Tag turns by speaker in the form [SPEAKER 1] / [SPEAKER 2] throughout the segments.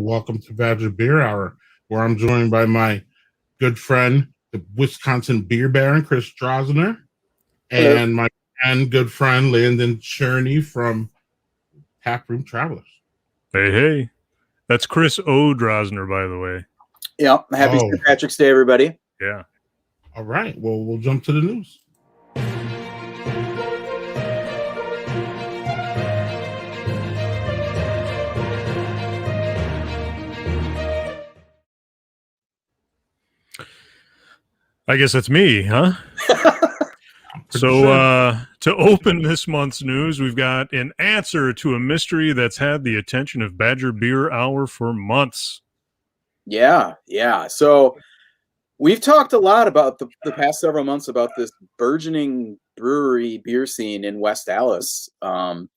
[SPEAKER 1] Welcome to Badger Beer Hour, where I'm joined by my good friend, the Wisconsin beer baron, Chris Drosner, and my good friend, Landon Cherney from Taproom Travelers.
[SPEAKER 2] Hey. That's Chris O. Drosner, by the way.
[SPEAKER 3] Yeah. Happy St. Patrick's Day, everybody.
[SPEAKER 2] Yeah.
[SPEAKER 1] All right. Well, we'll jump to the news.
[SPEAKER 2] I guess that's me, huh? So to open this month's news, we've got an answer to a mystery that's had the attention of Badger Beer Hour for months.
[SPEAKER 3] Yeah. So we've talked a lot about the past several months about this burgeoning brewery beer scene in West Allis. It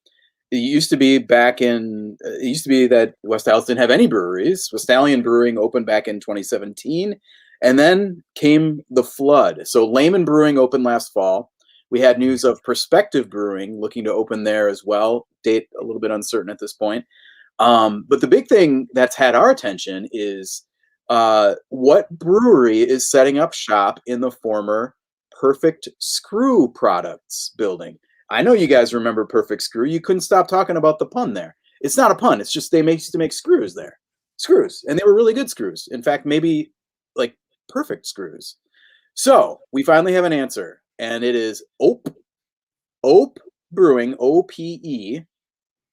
[SPEAKER 3] used to be that West Allis didn't have any breweries. Westallion Brewing opened back in 2017, and then came the flood. So Lehman Brewing opened last fall. We had news of Perspective Brewing looking to open there as well. Date a little bit uncertain at this point. But the big thing that's had our attention is what brewery is setting up shop in the former Perfect Screw Products building. I know you guys remember Perfect Screw. You couldn't stop talking about the pun there. It's not a pun. It's just they used to make screws there. Screws. And they were really good screws. In fact, maybe like perfect screws. So we finally have an answer. And it is Ope. Ope Brewing, OPE,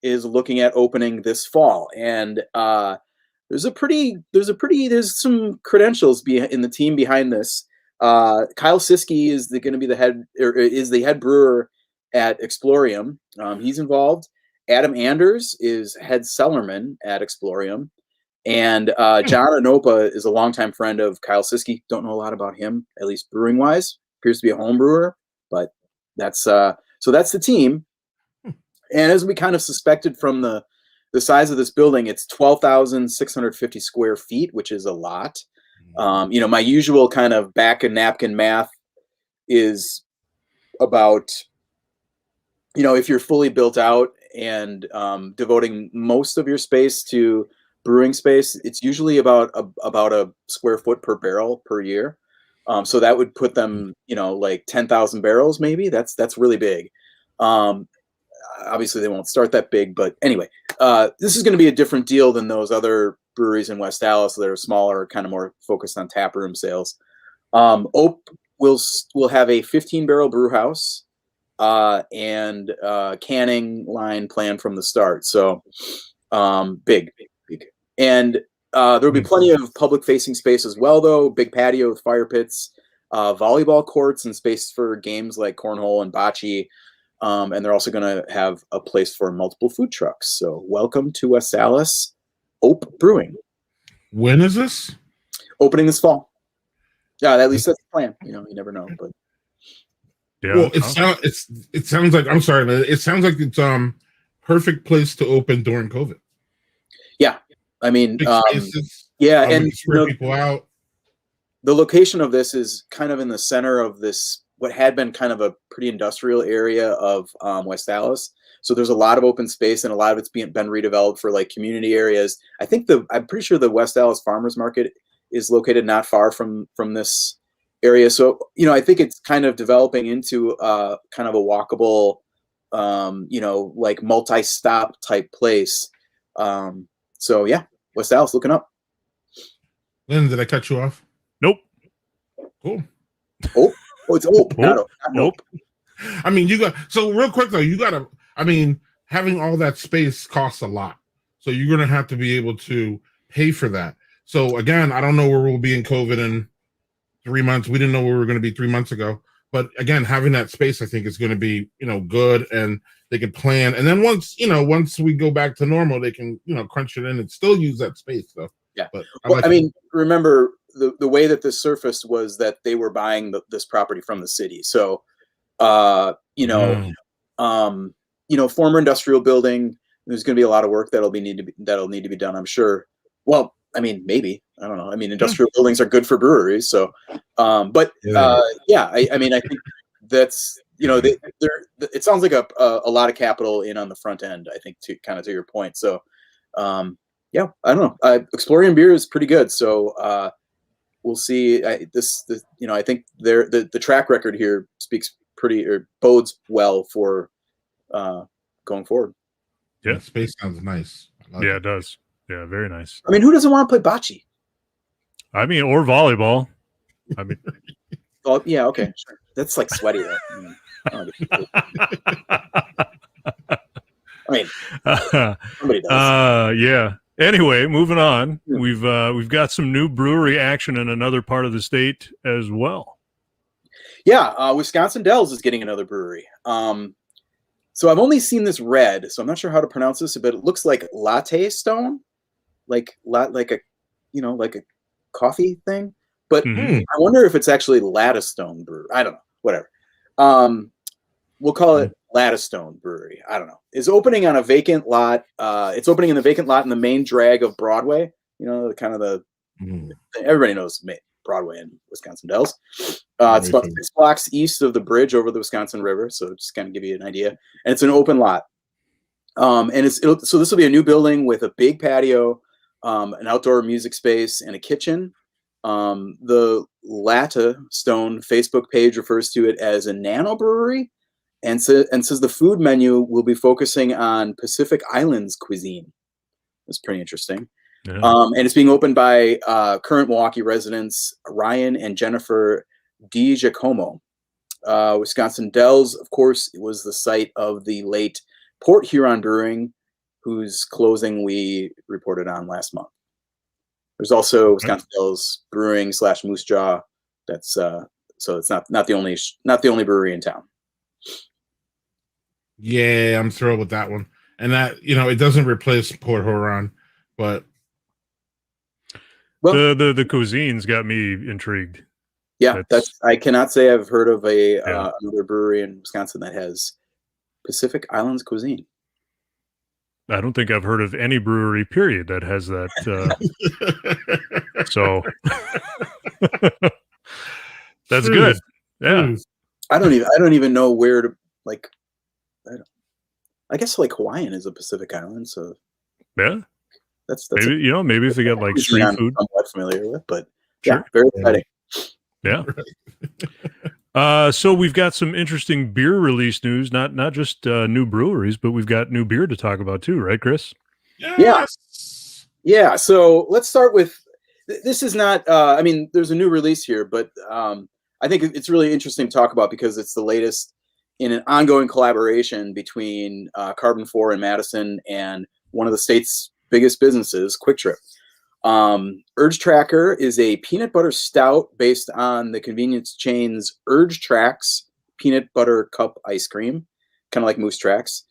[SPEAKER 3] is looking at opening this fall. And there's some credentials in the team behind this. Kyle Siskey is going to be the head brewer at Explorium. He's involved. Adam Anders is head cellarman at Explorium. And John Anopa is a longtime friend of Kyle Siskey. Don't know a lot about him, at least brewing wise. Appears to be a home brewer, but that's the team. And as we kind of suspected from the size of this building, it's 12,650 square feet, which is a lot. My usual kind of back and napkin math is about, if you're fully built out and devoting most of your space to brewing space, it's usually about a square foot per barrel per year. So that would put them, like 10,000 barrels, maybe. That's really big. Obviously, they won't start that big, but anyway, this is going to be a different deal than those other breweries in West Allis that are smaller, kind of more focused on taproom sales. Ope will have a 15-barrel brew house and canning line planned from the start. So big. And there'll be plenty of public-facing space as well, though. Big patio with fire pits, volleyball courts, and space for games like cornhole and bocce. And they're also going to have a place for multiple food trucks. So welcome to West Allis, Ope Brewing.
[SPEAKER 1] When is this?
[SPEAKER 3] Opening this fall. Yeah, at least that's the plan. You never know. But
[SPEAKER 1] yeah. Well, it sounds like, I'm sorry, it sounds like it's perfect place to open during COVID.
[SPEAKER 3] Yeah. I mean,
[SPEAKER 1] spaces,
[SPEAKER 3] and
[SPEAKER 1] people out.
[SPEAKER 3] The location of this is kind of in the center of this, what had been kind of a pretty industrial area of West Allis. So there's a lot of open space, and a lot of it's been redeveloped for like community areas. I'm pretty sure the West Allis Farmers Market is located not far from this area. So, I think it's kind of developing into kind of a walkable, like multi-stop type place. So yeah, West Allis looking up.
[SPEAKER 1] Lynn, did I cut you off?
[SPEAKER 2] Nope.
[SPEAKER 1] Cool.
[SPEAKER 3] Oh, it's Ope. Not Nope.
[SPEAKER 1] I mean, so real quick though, having all that space costs a lot. So you're going to have to be able to pay for that. So again, I don't know where we'll be in COVID in 3 months. We didn't know where we were going to be 3 months ago. But again, having that space, I think is going to be, good, and they can plan. And then once we go back to normal, they can, crunch it in and still use that space. So
[SPEAKER 3] yeah.
[SPEAKER 1] But
[SPEAKER 3] remember the way that this surfaced was that they were buying this property from the city. So, former industrial building. There's going to be a lot of work that'll need to be done, I'm sure. Well, maybe, I don't know. Industrial buildings are good for breweries. So, I think that's, it sounds like a lot of capital in on the front end, I think, to your point. So, Yeah, I don't know. Explorian beer is pretty good, so we'll see. I think the track record here speaks pretty or bodes well for going forward.
[SPEAKER 2] Yeah.
[SPEAKER 1] Space sounds nice. I like
[SPEAKER 2] Yeah, it does. Yeah, very nice.
[SPEAKER 3] I mean, who doesn't want to play bocce?
[SPEAKER 2] I mean, or volleyball. I mean,
[SPEAKER 3] Oh, yeah, okay, sure. That's like sweaty though. I mean, somebody does.
[SPEAKER 2] Yeah. Anyway, moving on.
[SPEAKER 3] Yeah.
[SPEAKER 2] We've got some new brewery action in another part of the state as well.
[SPEAKER 3] Yeah, Wisconsin Dells is getting another brewery. So I've only seen this red, so I'm not sure how to pronounce this, but it looks like latte stone, like a coffee thing. But
[SPEAKER 2] Mhm.
[SPEAKER 3] I wonder if it's actually Lattice Stone Brewery. I don't know. Whatever. We'll call it Lattice Stone Brewery. I don't know. Is opening on a vacant lot. It's opening in the vacant lot in the main drag of Broadway. You know, kind of the everybody knows Broadway in Wisconsin Dells. It's about 6 blocks east of the bridge over the Wisconsin River. So just kind of give you an idea. And it's an open lot. And so this will be a new building with a big patio, an outdoor music space, and a kitchen. The Latta Stone Facebook page refers to it as a nano brewery, and says the food menu will be focusing on Pacific Islands cuisine. That's pretty interesting.
[SPEAKER 2] Yeah.
[SPEAKER 3] And it's being opened by current Milwaukee residents Ryan and Jennifer DiGiacomo. Wisconsin Dells, of course, was the site of the late Port Huron Brewing, whose closing we reported on last month. There's also Wisconsin Dells Brewing / Moose Jaw. That's so it's not the only brewery in town.
[SPEAKER 1] Yeah, I'm thrilled with that one. And that, it doesn't replace Port Huron, but
[SPEAKER 2] well, the cuisine's got me intrigued.
[SPEAKER 3] Yeah, I cannot say I've heard of another brewery in Wisconsin that has Pacific Islands cuisine.
[SPEAKER 2] I don't think I've heard of any brewery, period, that has that. So that's good. Yeah,
[SPEAKER 3] I don't even know where to like. I guess like Hawaiian is a Pacific Island, so
[SPEAKER 2] yeah.
[SPEAKER 3] That's
[SPEAKER 2] maybe if they get like street food.
[SPEAKER 3] I'm somewhat familiar with, but
[SPEAKER 2] sure.
[SPEAKER 3] Yeah, very exciting.
[SPEAKER 2] Yeah. So we've got some interesting beer release news, not just new breweries, but we've got new beer to talk about too, right, Chris?
[SPEAKER 1] Yes.
[SPEAKER 3] Yeah. So let's start with, this is not, I mean, there's a new release here, but I think it's really interesting to talk about because it's the latest in an ongoing collaboration between Carbon 4 in Madison and one of the state's biggest businesses, Quick Trip. Urge Tracker is a peanut butter stout based on the convenience chain's Urge Tracks peanut butter cup ice cream, kind of like Moose Tracks.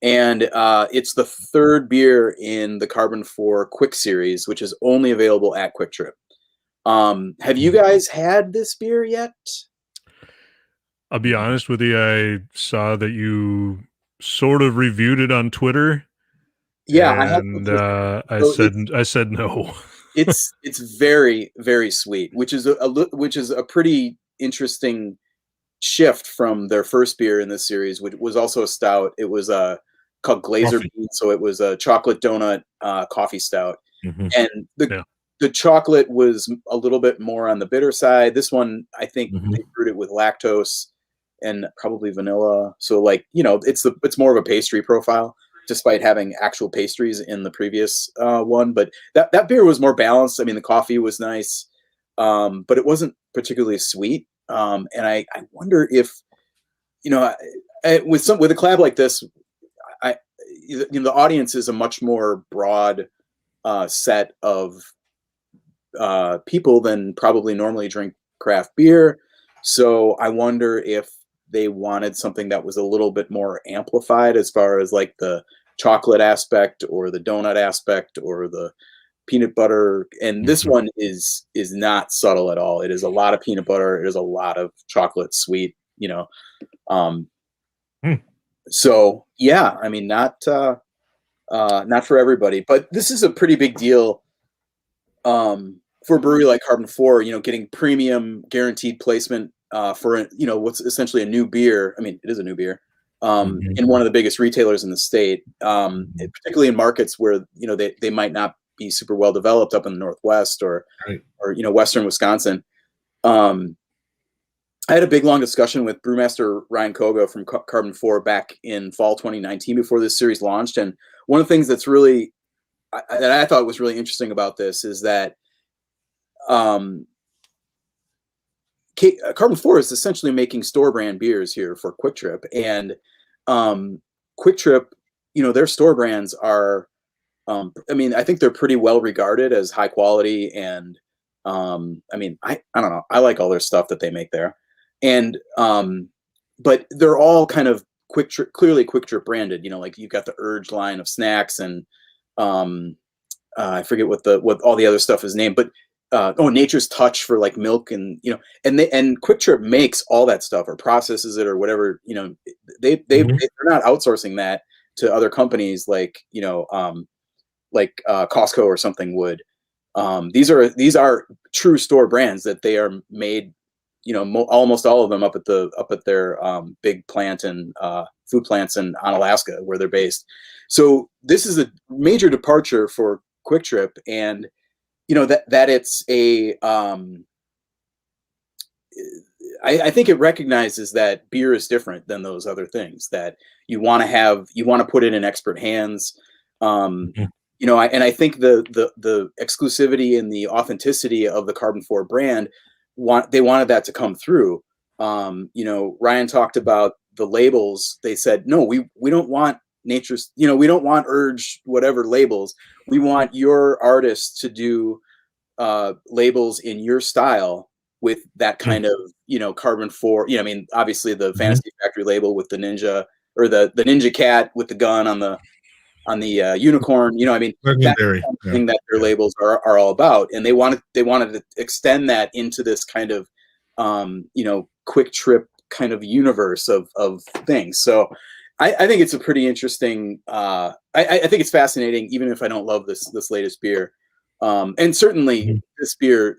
[SPEAKER 3] And it's the third beer in the Carbon 4 Quick series, which is only available at Quick Trip. Have you guys had this beer yet?
[SPEAKER 2] I'll be honest with you. I saw that you sort of reviewed it on Twitter.
[SPEAKER 3] Yeah,
[SPEAKER 2] and I said no.
[SPEAKER 3] it's very, very sweet, which is a pretty interesting shift from their first beer in this series, which was also a stout. It was called Glazer Bean, so it was a chocolate donut coffee stout, and the chocolate was a little bit more on the bitter side. This one, I think, they brewed it with lactose and probably vanilla. So, it's more of a pastry profile, despite having actual pastries in the previous one. But that beer was more balanced. I mean, the coffee was nice, but it wasn't particularly sweet. And I wonder if, with a collab like this, the audience is a much more broad set of people than probably normally drink craft beer. So I wonder if they wanted something that was a little bit more amplified as far as like the chocolate aspect or the donut aspect or the peanut butter. And this one is not subtle at all. It is a lot of peanut butter. It is a lot of chocolate sweet, So yeah, I mean, not for everybody, but this is a pretty big deal for a brewery like Carbon 4, getting premium guaranteed placement for what's essentially a new beer. I mean, it is a new beer in one of the biggest retailers in the state, particularly in markets where they might not be super well developed up in the Northwest or
[SPEAKER 1] Right.
[SPEAKER 3] Western Wisconsin. I had a big long discussion with brewmaster Ryan Koga from Carbon 4 back in fall 2019 before this series launched, and one of the things that's really that I thought was really interesting about this is that Carbon 4 is essentially making store brand beers here for Quick Trip, and Quick Trip, their store brands are, I think they're pretty well regarded as high quality, and I don't know, I like all their stuff that they make there, and but they're all kind of clearly Quick Trip branded. Like you've got the Urge line of snacks, and I forget what all the other stuff is named, but Nature's Touch for like milk, and and Quick Trip makes all that stuff or processes it or whatever. They're not outsourcing that to other companies like Costco or something would. These are true store brands that they are made. Almost all of them up at their big plant and food plants on Alaska where they're based. So this is a major departure for Quick Trip, and that it's a I think it recognizes that beer is different than those other things, that you want to put it in expert hands. And I think the exclusivity and the authenticity of the Carbon 4 brand, they wanted that to come through. Ryan talked about the labels. They said, no, we don't want Nature's, we don't want Urge whatever labels. We want your artists to do labels in your style with that kind of, Carbon 4, obviously the Fantasy Factory label with the ninja, or the ninja cat with the gun on the unicorn,
[SPEAKER 1] legendary.
[SPEAKER 3] That's the thing that their labels are all about. And they wanted to extend that into this kind of, Quick Trip kind of universe of things. So I think it's a pretty interesting, I think it's fascinating, even if I don't love this latest beer. And certainly this beer,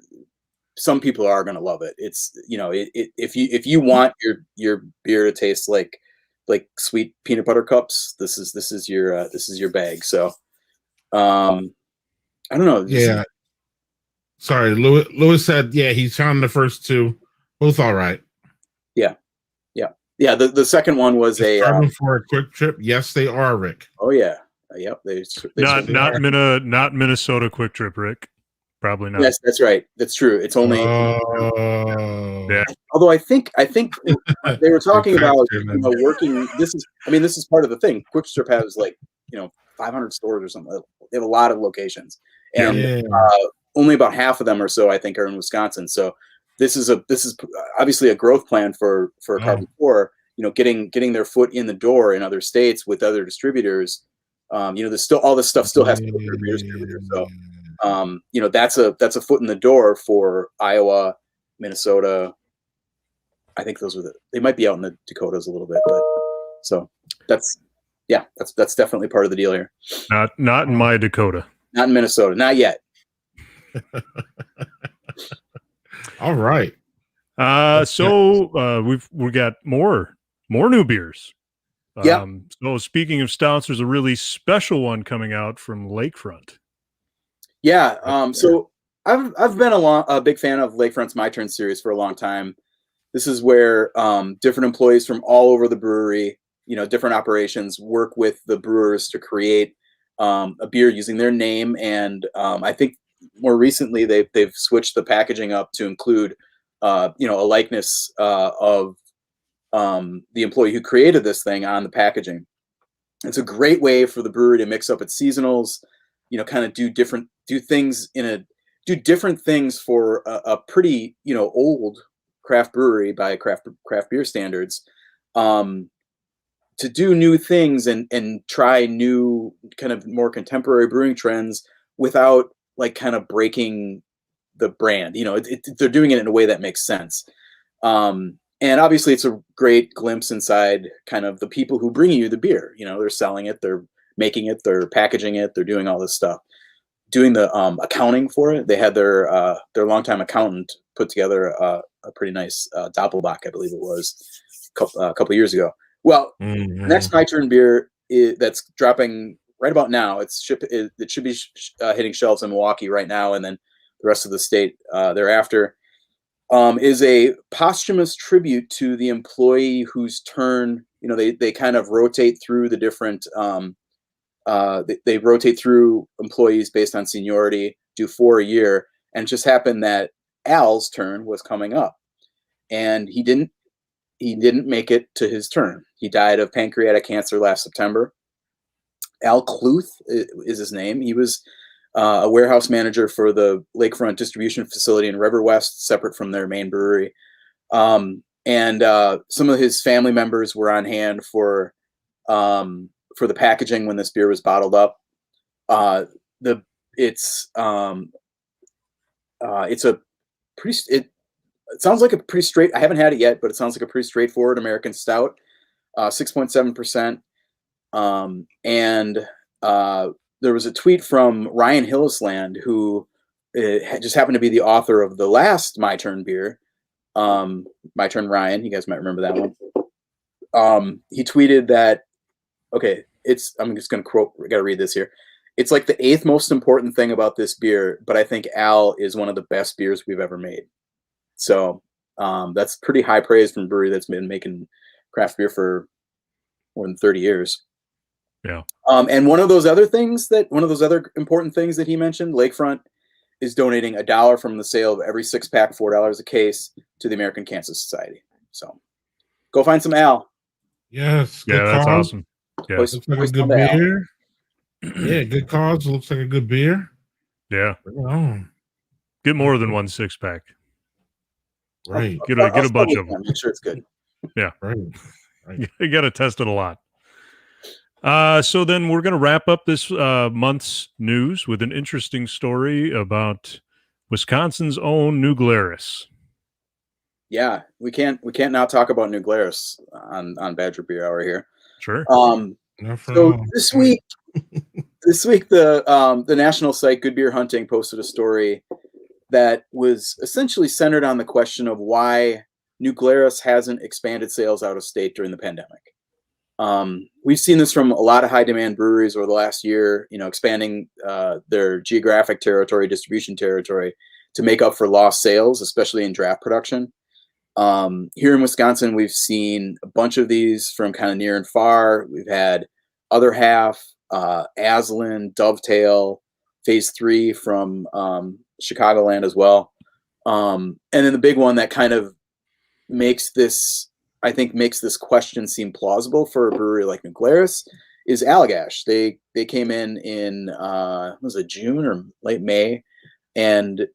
[SPEAKER 3] some people are going to love it. It's, if you want your beer to taste like sweet peanut butter cups, this is your bag. So, I don't know.
[SPEAKER 1] Yeah. Sorry. Lewis said, yeah, he's found the first two, both all right.
[SPEAKER 3] Yeah. The second one was
[SPEAKER 1] Carbon for a Quick Trip. Yes, they are, Rick.
[SPEAKER 3] Oh yeah. Yep.
[SPEAKER 2] Not Minnesota Quick Trip, Rick. Probably not.
[SPEAKER 3] Yes, that's right. That's true. It's only.
[SPEAKER 2] Yeah.
[SPEAKER 3] Although I think they were talking about working. This is part of the thing. Quick Trip has 500 stores or something. They have a lot of locations, and only about half of them or so I think are in Wisconsin. So this is obviously a growth plan for Carbon 4. Getting their foot in the door in other states with other distributors. There's still all this stuff still has to go through beer distributors. So. That's a foot in the door for Iowa, Minnesota. I think they might be out in the Dakotas a little bit, but so that's definitely part of the deal here.
[SPEAKER 2] Not in my Dakota.
[SPEAKER 3] Not in Minnesota, not yet.
[SPEAKER 1] All right.
[SPEAKER 2] So we got more new beers.
[SPEAKER 3] Yeah.
[SPEAKER 2] So speaking of stouts, there's a really special one coming out from Lakefront.
[SPEAKER 3] Yeah. So I've been a big fan of Lakefront's My Turn series for a long time. This is where different employees from all over the brewery, different operations, work with the brewers to create a beer using their name. And I think more recently they've switched the packaging up to include a likeness of the employee who created this thing on the packaging. It's a great way for the brewery to mix up its seasonals, kind of do different things for a pretty, old craft brewery by craft beer standards, to do new things and try new kind of more contemporary brewing trends without kind of breaking the brand. They're doing it in a way that makes sense. And obviously it's a great glimpse inside kind of the people who bring you the beer. They're selling it, they're making it, they're packaging it, they're doing all this stuff. Doing the accounting for it, they had their longtime accountant put together a pretty nice Doppelbock, I believe it was, a couple years ago. Well, next My Turn beer that's dropping right about now. It should be hitting shelves in Milwaukee right now, and then the rest of the state thereafter. Is a posthumous tribute to the employee whose turn, they kind of rotate through the different, they rotate through employees based on seniority, do 4 a year, and it just happened that Al's turn was coming up, and he didn't make it to his turn. He died of pancreatic cancer last September. Al Cluth is his name. He was a warehouse manager for the Lakefront distribution facility in River West, separate from their main brewery. And some of his family members were on hand for the packaging when this beer was bottled up. It sounds like a pretty straight. I haven't had it yet, but it sounds like a pretty straightforward American stout, 6.7%. There was a tweet from Ryan Hillisland, who just happened to be the author of the last My Turn beer, My Turn Ryan. You guys might remember that one. He tweeted that, I'm just going to quote, I got to read this here. It's like the 8th most important thing about this beer, but I think Al is one of the best beers we've ever made. So that's pretty high praise from a brewery that's been making craft beer for more than 30 years.
[SPEAKER 2] Yeah.
[SPEAKER 3] And one of those other important things that he mentioned, Lakefront is donating $1 from the sale of every 6-pack, $4 a case, to the American Cancer Society. So go find some Al.
[SPEAKER 1] Yes.
[SPEAKER 2] Yeah, that's awesome. Yeah.
[SPEAKER 1] Looks like a good beer. Yeah, good cause. Looks like a good beer.
[SPEAKER 2] Yeah.
[SPEAKER 1] Oh.
[SPEAKER 2] Get more than 1 6-pack.
[SPEAKER 1] Right.
[SPEAKER 2] Get a bunch of them.
[SPEAKER 3] Make sure it's good.
[SPEAKER 2] Yeah.
[SPEAKER 1] Right.
[SPEAKER 2] You got to test it a lot. So then we're going to wrap up this month's news with an interesting story about Wisconsin's own New Glarus.
[SPEAKER 3] Yeah, we can't not talk about New Glarus on Badger Beer Hour here.
[SPEAKER 2] Sure.
[SPEAKER 3] So this week, the national site Good Beer Hunting posted a story that was essentially centered on the question of why New Glarus hasn't expanded sales out of state during the pandemic. We've seen this from a lot of high demand breweries over the last year, expanding their geographic territory, distribution territory, to make up for lost sales, especially in draft production. Here in Wisconsin, we've seen a bunch of these from kind of near and far. We've had Other Half, Aslan, Dovetail, Phase 3 from Chicagoland as well. And then the big one that kind of makes this question seem plausible for a brewery like New Glarus is Allagash. They came in was it June or late May, and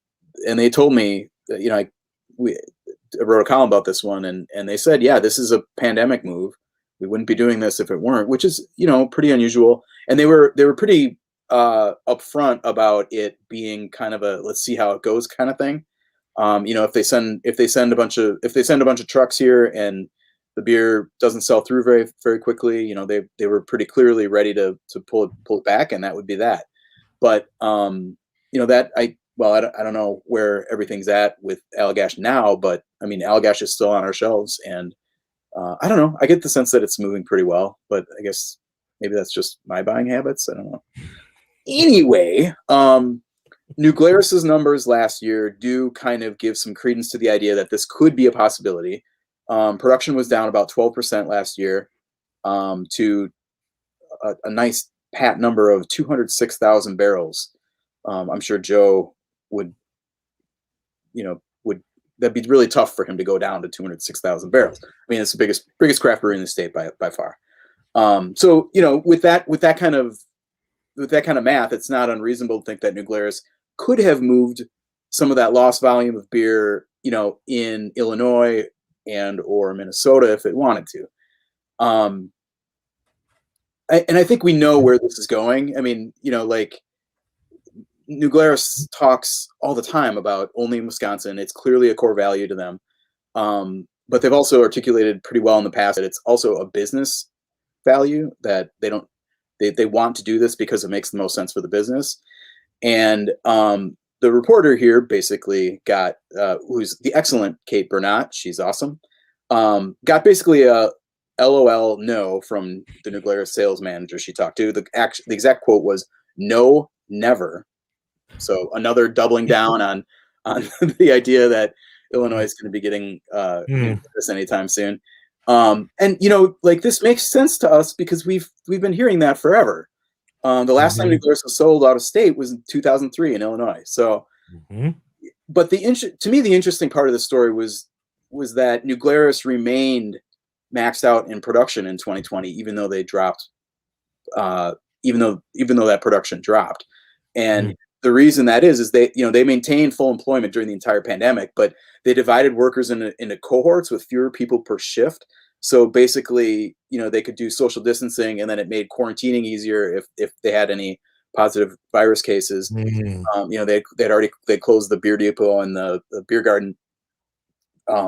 [SPEAKER 3] they told me that, I wrote a column about this one, and they said, yeah, this is a pandemic move. We wouldn't be doing this if it weren't, which is pretty unusual. And they were pretty upfront about it being kind of a let's see how it goes kind of thing. If they send a bunch of trucks here and the beer doesn't sell through very, very quickly, they were pretty clearly ready to pull it back, and that would be that. But I don't know where everything's at with Allagash now, but I mean, Allagash is still on our shelves, and I don't know. I get the sense that it's moving pretty well, but I guess maybe that's just my buying habits. I don't know. Anyway, New Glarus's numbers last year do kind of give some credence to the idea that this could be a possibility. Production was down about 12% last year to a nice pat number of 206,000 barrels. I'm sure Joe would that'd be really tough for him to go down to 206,000 barrels. I mean, it's the biggest craft brewery in the state by far. So with that kind of math, it's not unreasonable to think that New Glarus could have moved some of that lost volume of beer, in Illinois and or Minnesota if it wanted to. And I think we know where this is going. I mean, New Glarus talks all the time about only in Wisconsin. It's clearly a core value to them. But they've also articulated pretty well in the past that it's also a business value, that they want to do this because it makes the most sense for the business. And the reporter here basically got, who's the excellent Kate Bernat, she's awesome, got basically a LOL no from the New Glarus sales manager she talked to. The exact quote was no, never. So another doubling down on the idea that Illinois is going to be getting this anytime soon. And like this makes sense to us because we've been hearing that forever. The last time New Glarus was sold out of state was in 2003 in Illinois. So, but to me the interesting part of the story was that New Glarus remained maxed out in production in 2020, even though they dropped, even though that production dropped. And the reason that is they maintained full employment during the entire pandemic, but they divided workers into cohorts with fewer people per shift. So basically, they could do social distancing, and then it made quarantining easier if they had any positive virus cases. They closed the beer depot and the beer garden,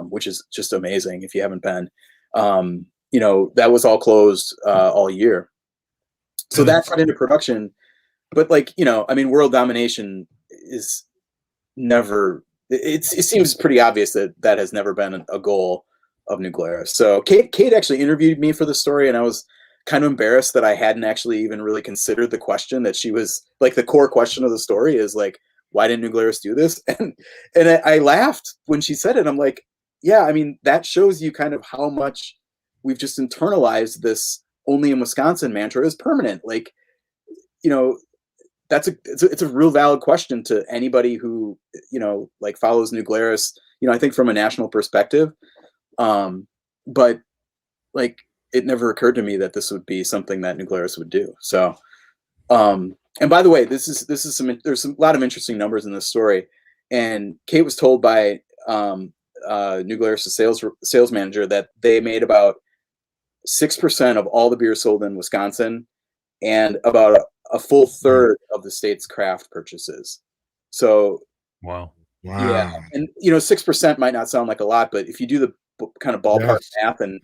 [SPEAKER 3] which is just amazing if you haven't been. That was all closed all year. So that cut into production. But world domination is never. It seems pretty obvious that has never been a goal of New Glarus. So Kate actually interviewed me for the story, and I was kind of embarrassed that I hadn't actually even really considered the question that she was like. The core question of the story is like, why didn't New Glarus do this? And I laughed when she said it. I'm like, yeah, that shows you kind of how much we've just internalized this only in Wisconsin mantra is permanent. Like, it's a real valid question to anybody who, like follows New Glarus, I think from a national perspective. But like, it never occurred to me that this would be something that New Glarus would do. So, and by the way, there's a lot of interesting numbers in this story. And Kate was told by, New Glarus' sales manager that they made about 6% of all the beer sold in Wisconsin and about a full third of the state's craft purchases. So,
[SPEAKER 2] wow.
[SPEAKER 3] Yeah. And, 6% might not sound like a lot, but if you do the kind of ballpark math and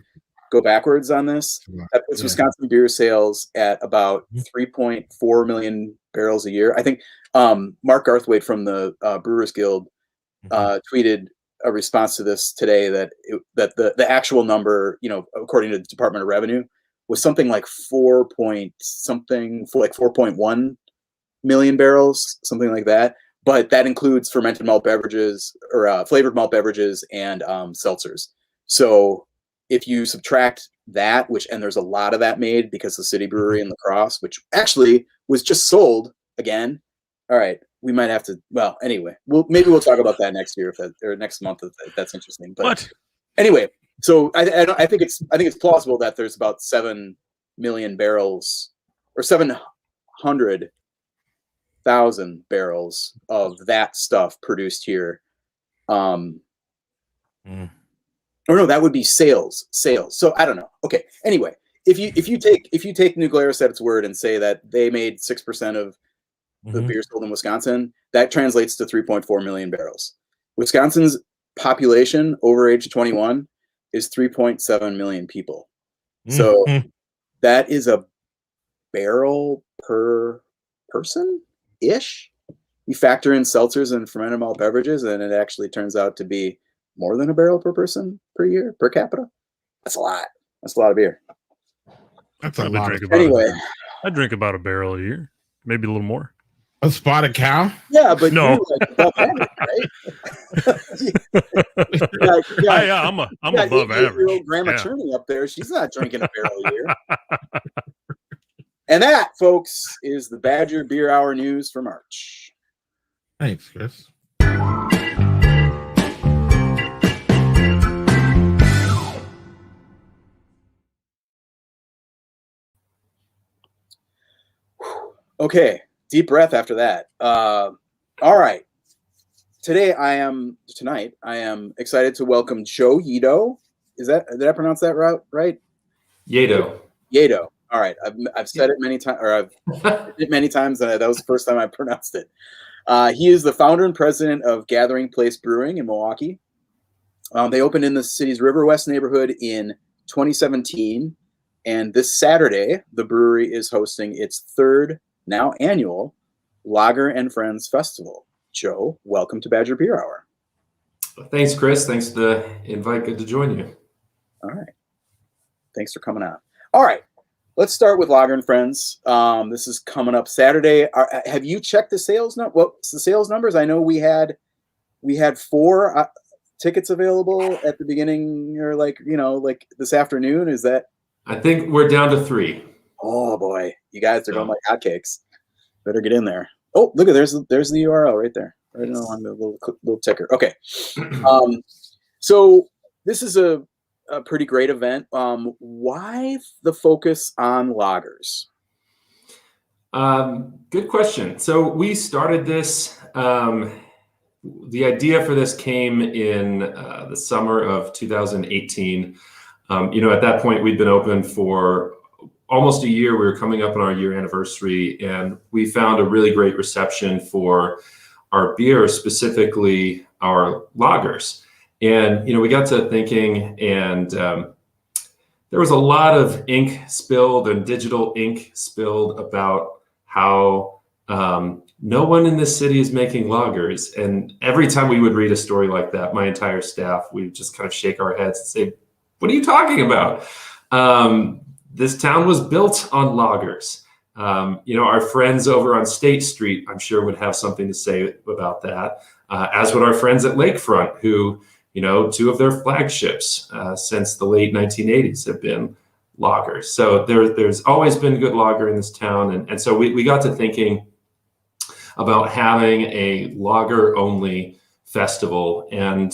[SPEAKER 3] go backwards on this, that puts Wisconsin beer sales at about 3.4 million barrels a year. I think Mark Garthwaite from the Brewers Guild tweeted a response to this today that the actual number, according to the Department of Revenue, was something like 4.1 million barrels, something like that. But that includes fermented malt beverages or flavored malt beverages and seltzers. So if you subtract that, and there's a lot of that made because the City Brewery in La Crosse, which actually was just sold again. All right, we might have to. Well, anyway, maybe we'll talk about that next year or next month if that's interesting. But anyway, so I think it's plausible that there's about 7 million barrels or 700,000 barrels of that stuff produced here. Or no, that would be sales. So I don't know. Okay. Anyway, if you take New Glarus at its word and say that they made 6% of the beer sold in Wisconsin, that translates to 3.4 million barrels. Wisconsin's population over age 21 is 3.7 million people. So that is a barrel per person ish. You factor in seltzers and fermented malt beverages, and it actually turns out to be more than a barrel per person per year per capita. That's a lot. That's a lot of beer.
[SPEAKER 1] That's a lot.
[SPEAKER 3] Anyway,
[SPEAKER 2] I drink about a barrel a year, maybe a little more.
[SPEAKER 1] A spotted cow?
[SPEAKER 3] Yeah, but
[SPEAKER 2] no.
[SPEAKER 3] You're like above average, right?
[SPEAKER 2] I'm above average.
[SPEAKER 3] Grandma Cherney up there, she's not drinking a barrel a year. And that, folks, is the Badger Beer Hour news for March.
[SPEAKER 1] Thanks, Chris.
[SPEAKER 3] Okay, deep breath after that. All right. Tonight I am excited to welcome Joe Yeado. Did I pronounce that right?
[SPEAKER 4] Yeado.
[SPEAKER 3] All right. I've said it many times, or I've said it many times, and that was the first time I pronounced it. He is the founder and president of Gathering Place Brewing in Milwaukee. They opened in the city's River West neighborhood in 2017, and this Saturday, the brewery is hosting its third, now annual, Lager and Friends Festival. Joe, welcome to Badger Beer Hour.
[SPEAKER 4] Thanks, Chris. Thanks for the invite. Good to join you.
[SPEAKER 3] All right. Thanks for coming on. All right. Let's start with Lager and Friends. This is coming up Saturday. Have you checked the sales number? What's the sales numbers? I know we had 4 tickets available at the beginning, or like this afternoon. Is that?
[SPEAKER 4] I think we're down to 3.
[SPEAKER 3] Oh boy, you guys are going like hotcakes. Better get in there. Oh, look at there's the URL right there, right on the little ticker. Okay, so this is a pretty great event. Why the focus on lagers?
[SPEAKER 4] Good question. So we started this. The idea for this came in the summer of 2018. At that point, we'd been open for almost a year. We were coming up on our year anniversary, and we found a really great reception for our beer, specifically our lagers. And, we got to thinking, and there was a lot of ink spilled and digital ink spilled about how no one in this city is making lagers. And every time we would read a story like that, my entire staff, we would just kind of shake our heads and say, what are you talking about? This town was built on lagers. Our friends over on State Street, I'm sure, would have something to say about that, as would our friends at Lakefront, who, 2 of their flagships since the late 1980s have been lagers. So there's always been good lager in this town. And so we got to thinking about having a lager-only festival. And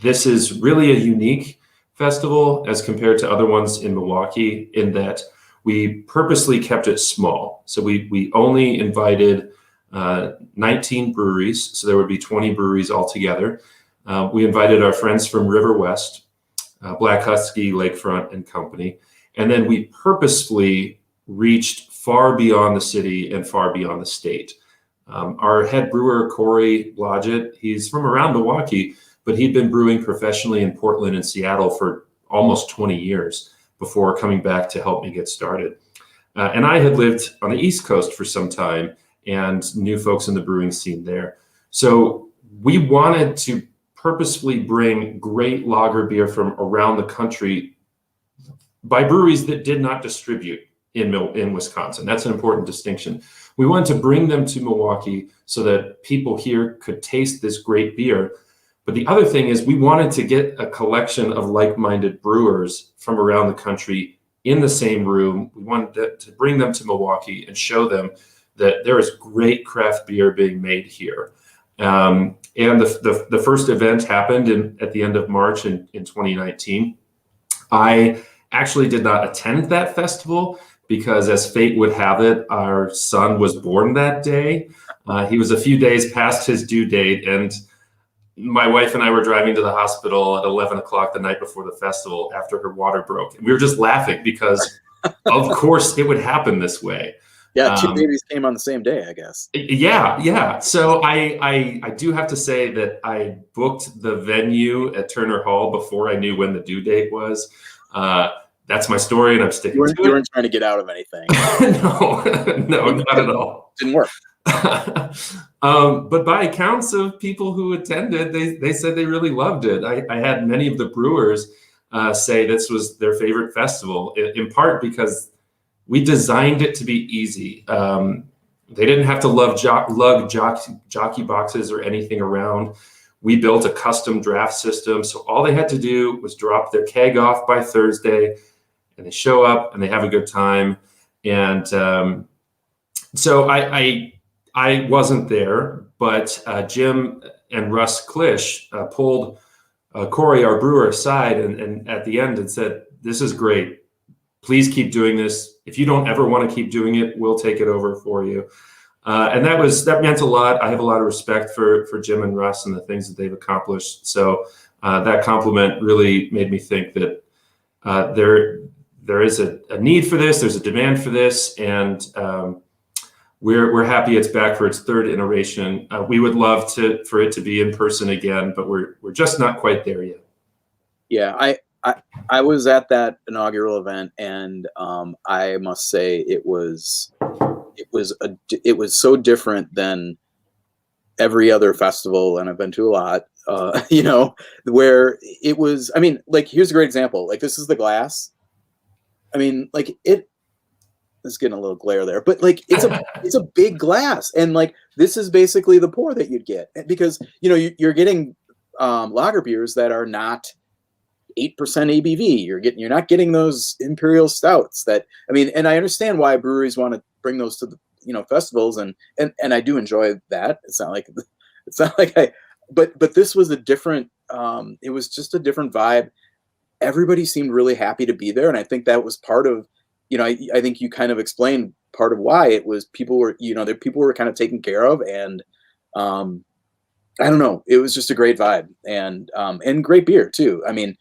[SPEAKER 4] this is really a unique festival as compared to other ones in Milwaukee, in that we purposely kept it small. So we only invited 19 breweries, so there would be 20 breweries altogether. We invited our friends from River West, Black Husky, Lakefront, and Company. And then we purposefully reached far beyond the city and far beyond the state. Our head brewer, Corey Blodgett, he's from around Milwaukee, but he'd been brewing professionally in Portland and Seattle for almost 20 years before coming back to help me get started. And I had lived on the East Coast for some time and knew folks in the brewing scene there. So we wanted to purposefully bring great lager beer from around the country by breweries that did not distribute in Wisconsin. That's an important distinction. We wanted to bring them to Milwaukee so that people here could taste this great beer. But the other thing is, we wanted to get a collection of like-minded brewers from around the country in the same room. We wanted to bring them to Milwaukee and show them that there is great craft beer being made here. And the first event happened at the end of March in 2019. I actually did not attend that festival because, as fate would have it, our son was born that day. He was a few days past his due date, and my wife and I were driving to the hospital at 11 o'clock the night before the festival after her water broke. And we were just laughing because, of course, it would happen this way.
[SPEAKER 3] Yeah, 2 babies came on the same day, I guess.
[SPEAKER 4] Yeah. So I do have to say that I booked the venue at Turner Hall before I knew when the due date was. That's my story, and I'm sticking to it.
[SPEAKER 3] You weren't trying to get out of anything.
[SPEAKER 4] No, not at all.
[SPEAKER 3] Didn't work.
[SPEAKER 4] But by accounts of people who attended, they said they really loved it. I had many of the brewers say this was their favorite festival, in part because we designed it to be easy. They didn't have to lug jockey boxes or anything around. We built a custom draft system, so all they had to do was drop their keg off by Thursday, and they show up and they have a good time. And so I wasn't there, but Jim and Russ Klisch pulled Corey, our brewer, aside and at the end and said, "This is great. Please keep doing this. If you don't ever want to keep doing it, we'll take it over for you." And that meant a lot. I have a lot of respect for Jim and Russ and the things that they've accomplished. So that compliment really made me think that there is a need for this. There's a demand for this, and we're happy it's back for its 3rd iteration. We would love for it to be in person again, but we're just not quite there yet.
[SPEAKER 3] Yeah, I was at that inaugural event, and I must say it was so different than every other festival, and I've been to a lot. Where it was. I mean, like, here's a great example. Like, this is the glass. I mean, like it's getting a little glare there, but like it's a big glass, and like this is basically the pour that you'd get, because you're getting lager beers that are not 8% ABV. You're not getting those imperial stouts that, I mean, and I understand why breweries want to bring those to the festivals, and I do enjoy that. It's not like but this was a different. It was just a different vibe. Everybody seemed really happy to be there, and I think that was part of. I think you kind of explained part of why it was. People were kind of taken care of, and I don't know. It was just a great vibe, and great beer too. I mean,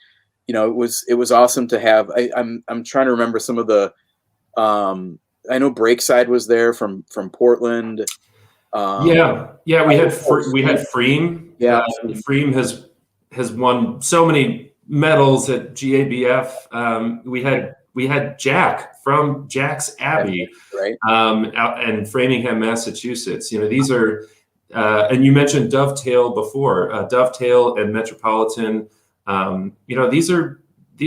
[SPEAKER 3] it was awesome to have. I'm trying to remember some of the. I know Breakside was there from Portland.
[SPEAKER 4] We had Freem.
[SPEAKER 3] Yeah,
[SPEAKER 4] Freem has won so many medals at GABF. We had Jack from Jack's Abbey,
[SPEAKER 3] right?
[SPEAKER 4] Out in Framingham, Massachusetts. These are, and you mentioned Dovetail before. Dovetail and Metropolitan. This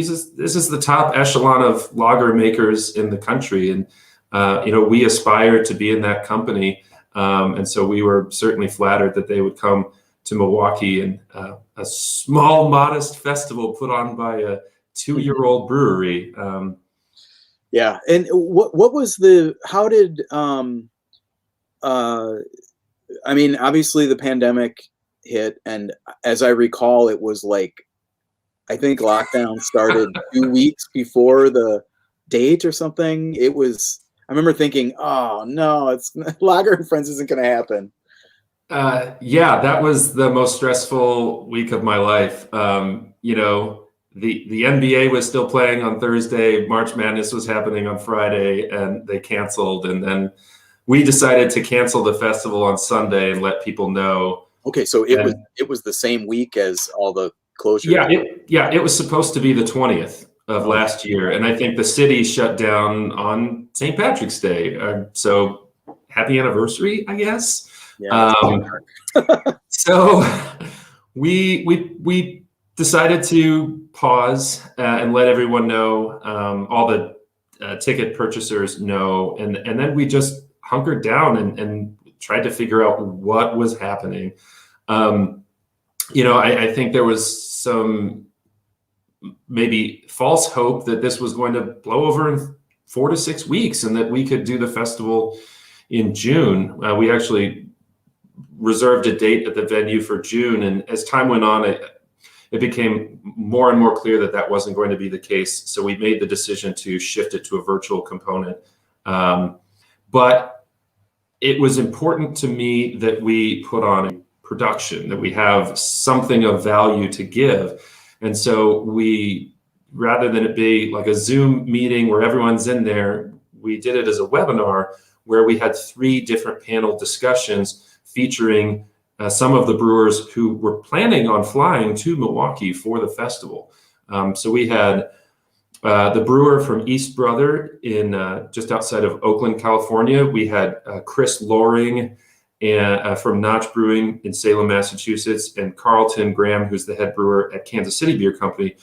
[SPEAKER 4] is the top echelon of lager makers in the country, and we aspire to be in that company. And so we were certainly flattered that they would come to Milwaukee, and a small, modest festival put on by a 2-year-old brewery.
[SPEAKER 3] Yeah. And what was how did, I mean, obviously the pandemic hit, and as I recall, it was like, I think lockdown started 2 weeks before the date or something. I remember thinking, oh no, it's Lager and Friends isn't going to happen.
[SPEAKER 4] That was the most stressful week of my life. The NBA was still playing on Thursday. March Madness was happening on Friday, and they canceled. And then we decided to cancel the festival on Sunday and let people know.
[SPEAKER 3] Okay, so it was the same week as all the closures.
[SPEAKER 4] It was supposed to be the 20th of last year, and I think the city shut down on Saint Patrick's Day. So happy anniversary, I guess.
[SPEAKER 3] Yeah.
[SPEAKER 4] So we decided to pause and let everyone know, all the ticket purchasers know, and then we just hunkered down and tried to figure out what was happening. I think there was some maybe false hope that this was going to blow over in 4 to 6 weeks and that we could do the festival in June. We actually reserved a date at the venue for June, and as time went on, it became more and more clear that that wasn't going to be the case. So we made the decision to shift it to a virtual component. But it was important to me that we put on a production, that we have something of value to give. And so we, rather than it be like a Zoom meeting where everyone's in there, we did it as a webinar where we had 3 different panel discussions featuring some of the brewers who were planning on flying to Milwaukee for the festival. So we had the brewer from East Brother in just outside of Oakland, California. We had Chris Loring from Notch Brewing in Salem, Massachusetts, and Carlton Graham, who's the head brewer at Kansas City Beer Company.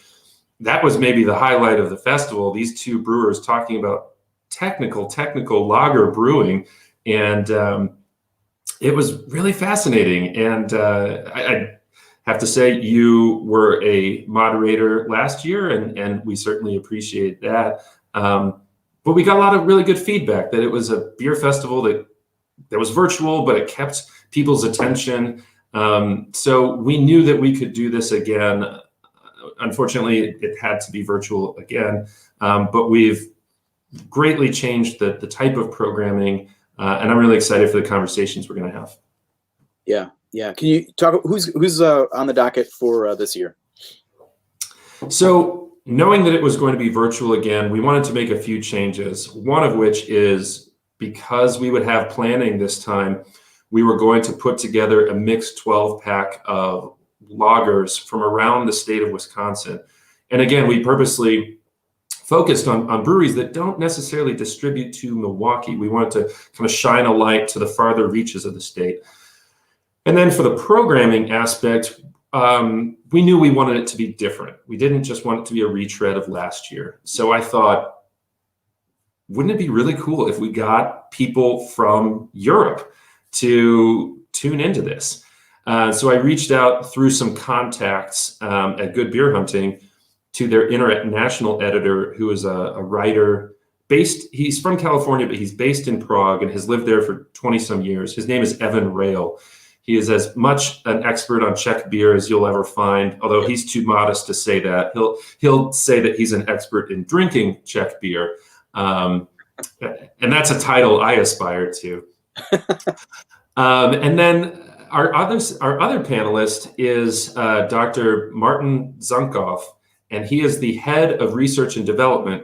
[SPEAKER 4] That was maybe the highlight of the festival. These 2 brewers talking about technical lager brewing, and it was really fascinating. And I have to say, you were a moderator last year, and we certainly appreciate that. But we got a lot of really good feedback that it was a beer festival that was virtual, but it kept people's attention. So we knew that we could do this again. Unfortunately, it had to be virtual again, but we've greatly changed the type of programming, and I'm really excited for the conversations we're going to have. Yeah. Can you talk? Who's on the docket for this year? So, knowing that it was going to be virtual again, we wanted to make a few changes. One of which is, because we would have planning this time, we were going to put together a mixed 12-pack of lagers from around the state of Wisconsin. And again, we purposely focused on breweries that don't necessarily distribute to Milwaukee. We wanted to kind of shine a light to the farther reaches of the state. And then for the programming aspect, we knew we wanted it to be different. We didn't just want it to be a retread of last year. So I thought, wouldn't it be really cool if we got people from Europe to tune into this? So I reached out through some contacts at Good Beer Hunting to their international editor, who is a writer he's from California, but he's based in Prague and has lived there for 20 some years. His name is Evan Rail. He is as much an expert on Czech beer as you'll ever find, although he's too modest to say that. He'll say that he's an expert in drinking Czech beer. And that's a title I aspire to. And then our other panelist is Dr. Martin Zunkov, and he is the head of research and development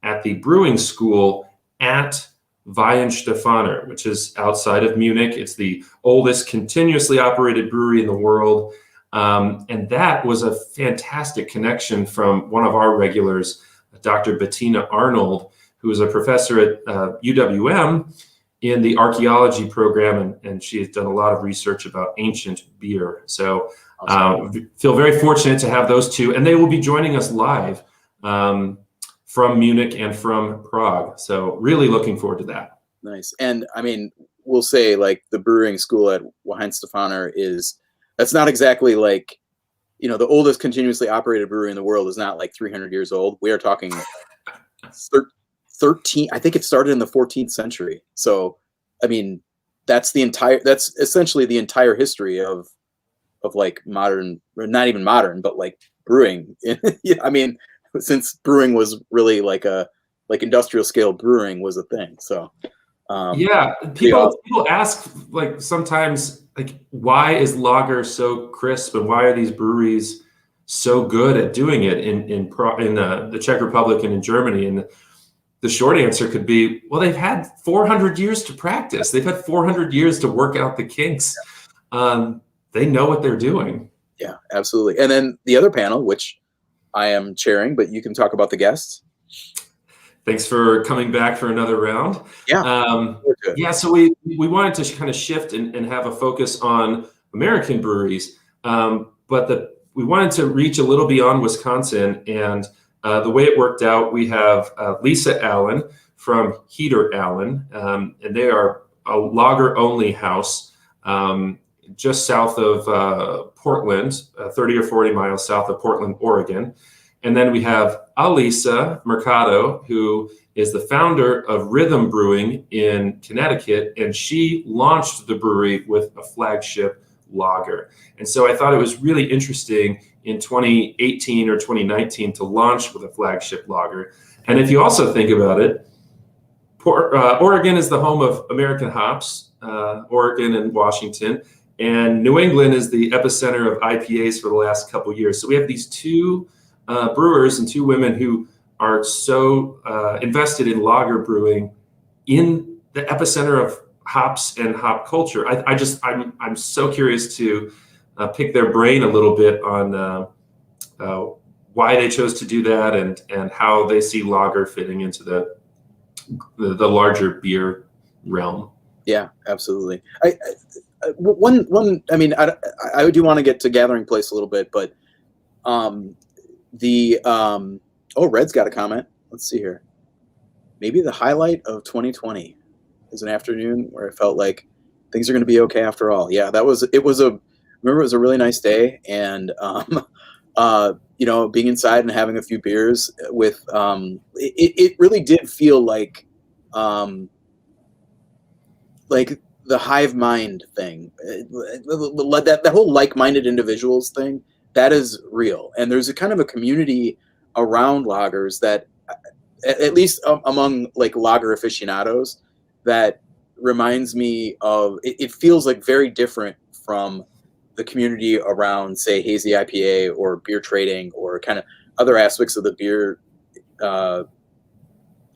[SPEAKER 4] at the Brewing School at Weihenstephaner, which is outside of Munich. It's the oldest continuously operated brewery in the world. And that was a fantastic connection from one of our regulars, Dr. Bettina Arnold, who is a professor at UWM in the archaeology program, and she has done a lot of research about ancient beer. So feel very fortunate to have those two, and they will be joining us live from Munich and from Prague. So really looking forward to that.
[SPEAKER 3] Nice. And I mean, we'll say like the brewing school at Weihenstephaner that's not exactly like, the oldest continuously operated brewery in the world is not like 300 years old. We are talking 13, I think it started in the 14th century. So, I mean, that's essentially the entire history of like modern, or not even modern, but like brewing. I mean, since brewing was really like industrial scale brewing was a thing. So, people ask like sometimes like, why is lager so crisp and why are these breweries so good at doing it in the Czech Republic and in Germany? And the short answer could be, well, they've had 400 years to practice. They've had 400 years to work out the kinks. They know what they're doing. Yeah, absolutely. And then the other panel, which I am chairing, but you can talk about the guests.
[SPEAKER 4] Thanks for coming back for another round.
[SPEAKER 3] Yeah.
[SPEAKER 4] So we wanted to kind of shift and have a focus on American breweries, but we wanted to reach a little beyond Wisconsin. And the way it worked out, we have Lisa Allen from Heater Allen, and they are a lager-only house just south of Portland, 30 or 40 miles south of Portland, Oregon. And then we have Alisa Mercado, who is the founder of Rhythm Brewing in Connecticut, and she launched the brewery with a flagship lager. And so I thought it was really interesting in 2018 or 2019 to launch with a flagship lager. And if you also think about it, Oregon is the home of American hops, Oregon and Washington, and New England is the epicenter of IPAs for the last couple of years. So we have these two brewers and two women who are so invested in lager brewing in the epicenter of hops and hop culture. I'm so curious to pick their brain a little bit on why they chose to do that and how they see lager fitting into the larger beer realm.
[SPEAKER 3] Yeah, absolutely. I do want to get to Gathering Place a little bit, but Red's got a comment. Let's see here. Maybe the highlight of 2020 is an afternoon where I felt like things are going to be okay after all. Yeah, it was a really nice day, and being inside and having a few beers with it really did feel like the hive mind thing, that whole like-minded individuals thing, that is real. And there's a kind of a community around lagers that, at least among like lager aficionados, that reminds me of, it feels like very different from the community around, say, hazy IPA or beer trading or kind of other aspects of the beer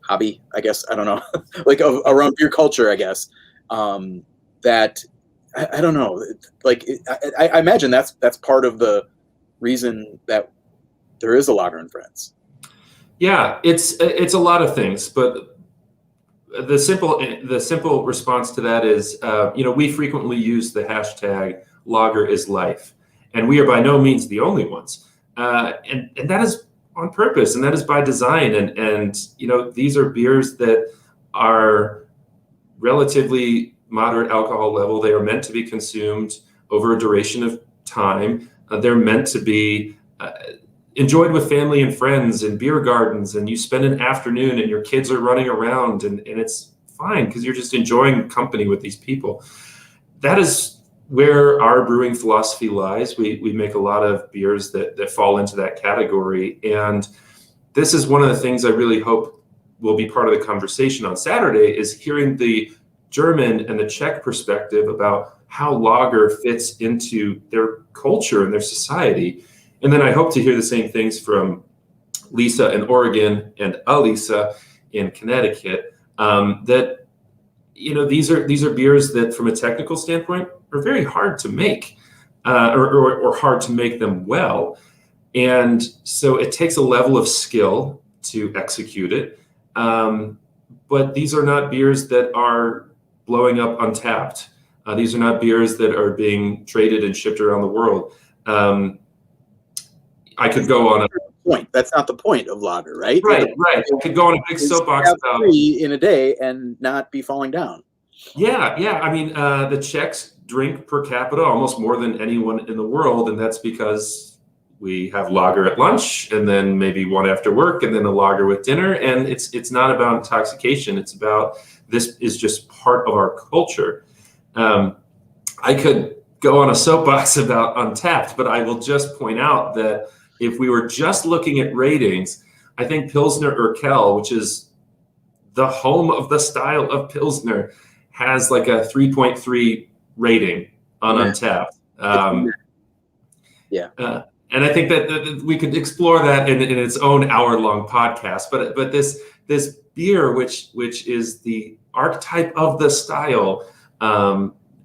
[SPEAKER 3] hobby, I guess. I don't know, like around beer culture, I guess. That I don't know. Like I imagine that's part of the reason that there is a Lager and Friends.
[SPEAKER 4] Yeah, it's a lot of things, but the simple response to that is, we frequently use the hashtag Lager is life, and we are by no means the only ones. And that is on purpose, and that is by design. And these are beers that are relatively moderate alcohol level. They are meant to be consumed over a duration of time. They're meant to be enjoyed with family and friends in beer gardens, and you spend an afternoon and your kids are running around, and it's fine because you're just enjoying company with these people. That is where our brewing philosophy lies. We make a lot of beers that fall into that category. And this is one of the things I really hope will be part of the conversation on Saturday, is hearing the German and the Czech perspective about how lager fits into their culture and their society. And then I hope to hear the same things from Lisa in Oregon and Alisa in Connecticut, that these are beers that, from a technical standpoint, are very hard to make, or hard to make them well. And so it takes a level of skill to execute it. But these are not beers that are blowing up Untapped. These are not beers that are being traded and shipped around the world. I could go on a
[SPEAKER 3] point. That's not the point of lager, right?
[SPEAKER 4] Right. I could go on a big soapbox about
[SPEAKER 3] 3 in a day and not be falling down.
[SPEAKER 4] Yeah. I mean, the Czechs drink per capita almost more than anyone in the world, and that's because we have lager at lunch, and then maybe one after work, and then a lager with dinner. And it's not about intoxication. It's about, this is just part of our culture. I could go on a soapbox about Untapped, but I will just point out that if we were just looking at ratings, I think Pilsner Urquell, which is the home of the style of Pilsner, has like a 3.3 rating on Untapped. And I think that we could explore that in its own hour-long podcast. But this beer, which is the archetype of the style,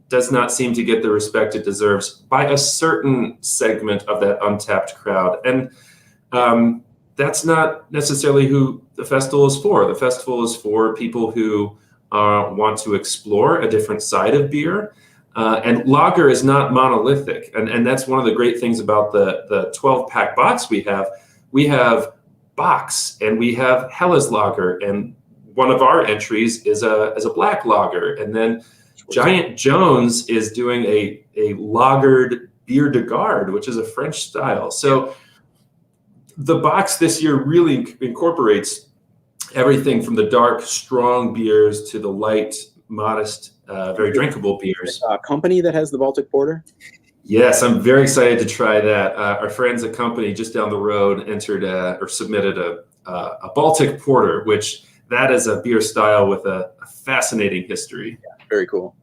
[SPEAKER 4] does not seem to get the respect it deserves by a certain segment of that Untapped crowd. And that's not necessarily who the festival is for. The festival is for people who want to explore a different side of beer. And lager is not monolithic. And that's one of the great things about the 12-pack box we have. We have Box, and we have Helles Lager, and one of our entries is a black lager. And then Giant Jones is doing a lagered Bière de Garde, which is a French style. So the box this year really incorporates everything from the dark, strong beers to the light, modest, very drinkable beers.
[SPEAKER 3] Company that has the Baltic Porter?
[SPEAKER 4] Yes, I'm very excited to try that. Our friends at Company just down the road submitted a Baltic Porter, which that is a beer style with a fascinating history.
[SPEAKER 3] Yeah, very cool.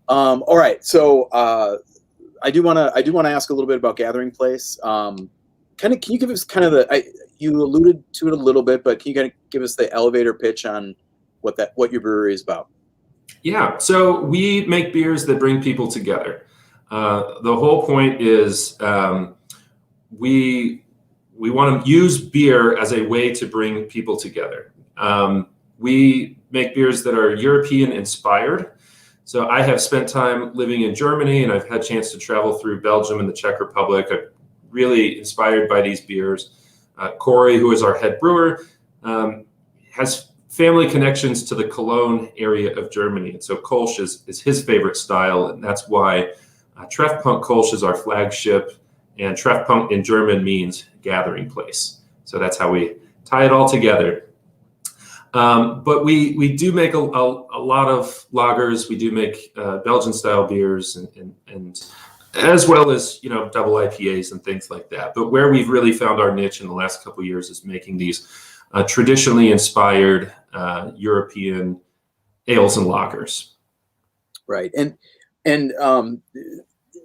[SPEAKER 3] All right, so I do want to ask a little bit about Gathering Place. Can you give us kind of you alluded to it a little bit, but can you kind of give us the elevator pitch on what your brewery is about?
[SPEAKER 4] Yeah, so we make beers that bring people together. The whole point is we want to use beer as a way to bring people together. We make beers that are European inspired. So I have spent time living in Germany, and I've had a chance to travel through Belgium and the Czech Republic. I'm really inspired by these beers. Corey, who is our head brewer, has family connections to the Cologne area of Germany. And so Kolsch is his favorite style, and that's why Treffpunkt Kolsch is our flagship, and Treffpunkt in German means gathering place. So that's how we tie it all together. But we do make a lot of lagers. We do make Belgian style beers and as well as double IPAs and things like that. But where we've really found our niche in the last couple of years is making these traditionally inspired European ales and lagers. Right,
[SPEAKER 3] and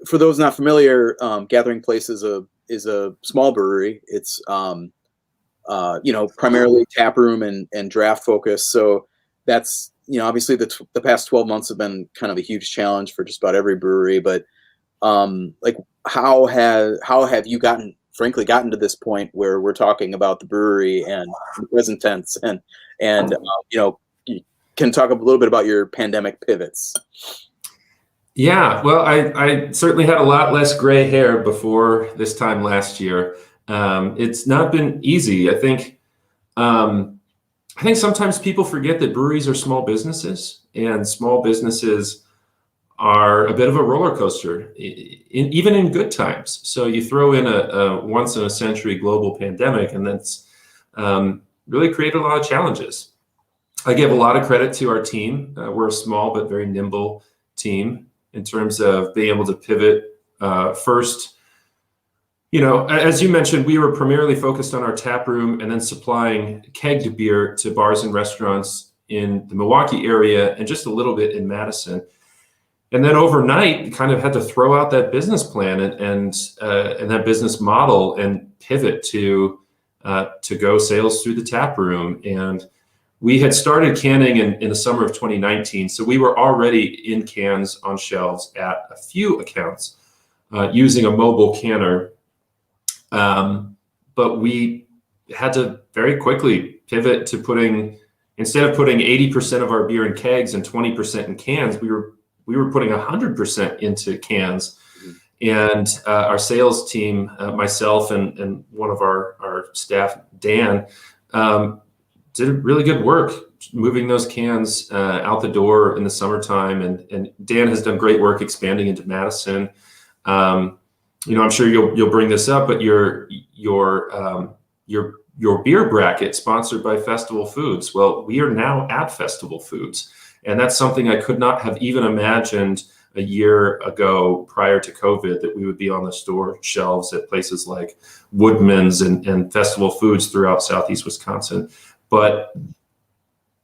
[SPEAKER 3] for those not familiar, Gathering Place is a small brewery. It's primarily taproom and draft focus. So that's, obviously the past 12 months have been kind of a huge challenge for just about every brewery. But how have you gotten to this point where we're talking about the brewery and the present tense and you can talk a little bit about your pandemic pivots?
[SPEAKER 4] Yeah, well, I certainly had a lot less gray hair before this time last year. It's not been easy. I think sometimes people forget that breweries are small businesses, and small businesses are a bit of a roller coaster, even in good times. So you throw in a once in a century global pandemic, and that's really created a lot of challenges. I give a lot of credit to our team. We're a small but very nimble team in terms of being able to pivot. First, as you mentioned, we were primarily focused on our tap room and then supplying kegged beer to bars and restaurants in the Milwaukee area and just a little bit in Madison. And then overnight, kind of had to throw out that business plan and that business model and pivot to go sales through the tap room. And we had started canning in the summer of 2019, so we were already in cans on shelves at a few accounts using a mobile canner. But we had to very quickly pivot to instead of putting 80% of our beer in kegs and 20% in cans, we were putting 100% into cans. And our sales team, myself and one of our staff, Dan, did really good work moving those cans out the door in the summertime. And Dan has done great work expanding into Madison. I'm sure you'll bring this up, but your beer bracket sponsored by Festival Foods. Well, we are now at Festival Foods, and that's something I could not have even imagined a year ago prior to COVID, that we would be on the store shelves at places like Woodman's and Festival Foods throughout Southeast Wisconsin. But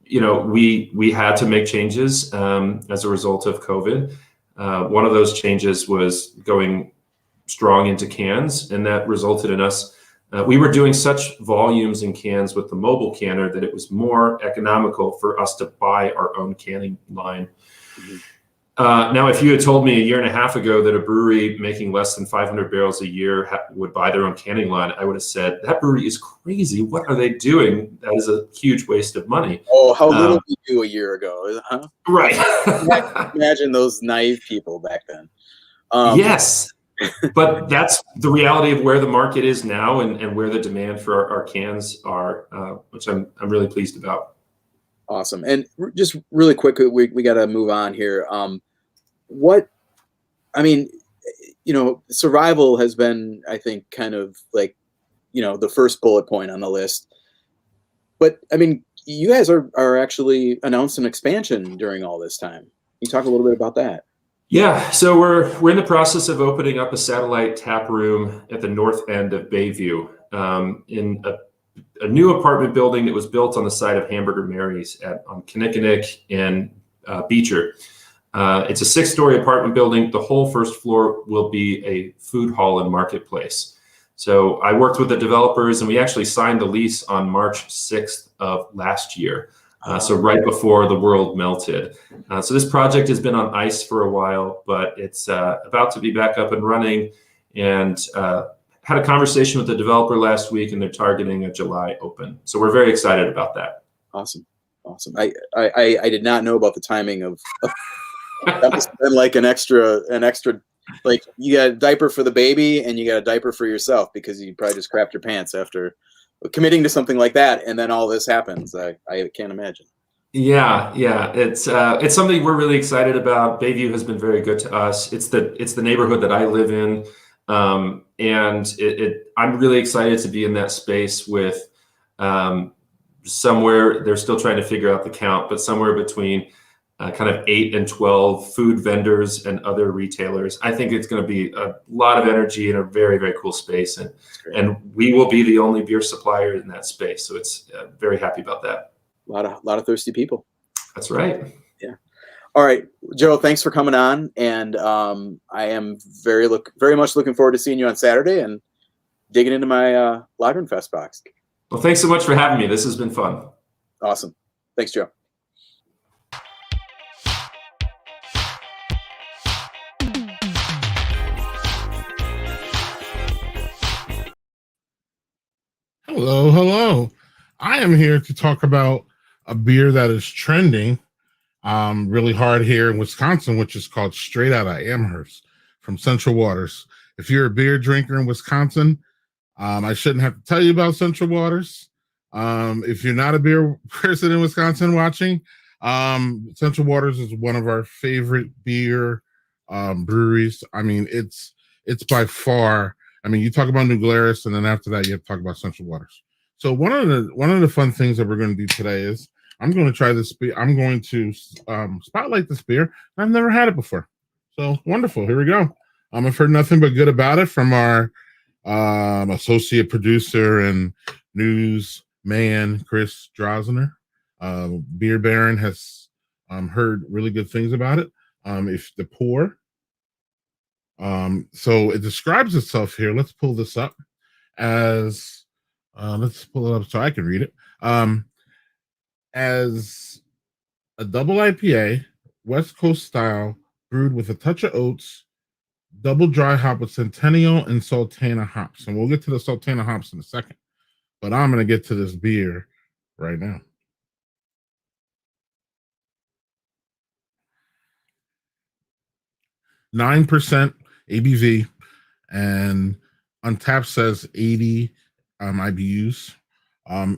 [SPEAKER 4] we had to make changes as a result of COVID. One of those changes was going strong into cans, and that resulted in us. We were doing such volumes in cans with the mobile canner that it was more economical for us to buy our own canning line. Mm-hmm. Now, if you had told me a year and a half ago that a brewery making less than 500 barrels a year would buy their own canning line, I would have said, that brewery is crazy. What are they doing? That is a huge waste of money.
[SPEAKER 3] Oh, how little we knew a year ago, huh?
[SPEAKER 4] Right.
[SPEAKER 3] Imagine those naive people back then.
[SPEAKER 4] Yes. But that's the reality of where the market is now and where the demand for our cans are, which I'm really pleased about.
[SPEAKER 3] Awesome. And just really quick, we got to move on here. Survival has been, I think, kind of like, the first bullet point on the list. But I mean, you guys are actually announced an expansion during all this time. Can you talk a little bit about that?
[SPEAKER 4] Yeah, so we're in the process of opening up a satellite tap room at the north end of Bayview, in a new apartment building that was built on the site of Hamburger Mary's on Kinnickinnick and Beecher. It's a 6-story apartment building. The whole first floor will be a food hall and marketplace. So I worked with the developers, and we actually signed the lease on March 6th of last year. So right before the world melted. So this project has been on ice for a while, but it's about to be back up and running. And had a conversation with the developer last week, and they're targeting a July open. So we're very excited about that.
[SPEAKER 3] Awesome. I did not know about the timing of that. Must have been like an extra, like you got a diaper for the baby and you got a diaper for yourself, because you probably just crapped your pants after committing to something like that, and then all this happens. I can't imagine.
[SPEAKER 4] Yeah, it's something we're really excited about. Bayview has been very good to us. It's the neighborhood that I live in, and I'm really excited to be in that space with somewhere. They're still trying to figure out the count, but somewhere between kind of 8 and 12 food vendors and other retailers. I think it's going to be a lot of energy in a very, very cool space. And we will be the only beer supplier in that space. So it's very happy about that.
[SPEAKER 3] A lot of thirsty people.
[SPEAKER 4] That's right.
[SPEAKER 3] Yeah. All right, Joe, thanks for coming on. And I am very much looking forward to seeing you on Saturday and digging into my Lagerfest box.
[SPEAKER 4] Well, thanks so much for having me. This has been fun.
[SPEAKER 3] Awesome. Thanks, Joe.
[SPEAKER 1] Hello. I am here to talk about a beer that is trending really hard here in Wisconsin, which is called Straight Outta Amherst from Central Waters. If you're a beer drinker in Wisconsin, I shouldn't have to tell you about Central Waters. If you're not a beer person in Wisconsin watching, Central Waters is one of our favorite beer breweries. I mean, it's by far. I mean, you talk about New Glarus, and then after that, you have to talk about Central Waters. So one of the fun things that we're going to do today is I'm going to try this beer. I'm going to spotlight this beer. I've never had it before. So wonderful. Here we go. I've heard nothing but good about it from our associate producer and newsman Chris Drosner. Beer Baron has heard really good things about it. If the pour, so it describes itself here. Let's pull this up as let's pull it up so I can read it. As a double IPA, West Coast style, brewed with a touch of oats, double dry hop with Centennial and Sultana hops. And we'll get to the Sultana hops in a second. But I'm going to get to this beer right now. %9 ABV, and Untapped says 80 IBUs.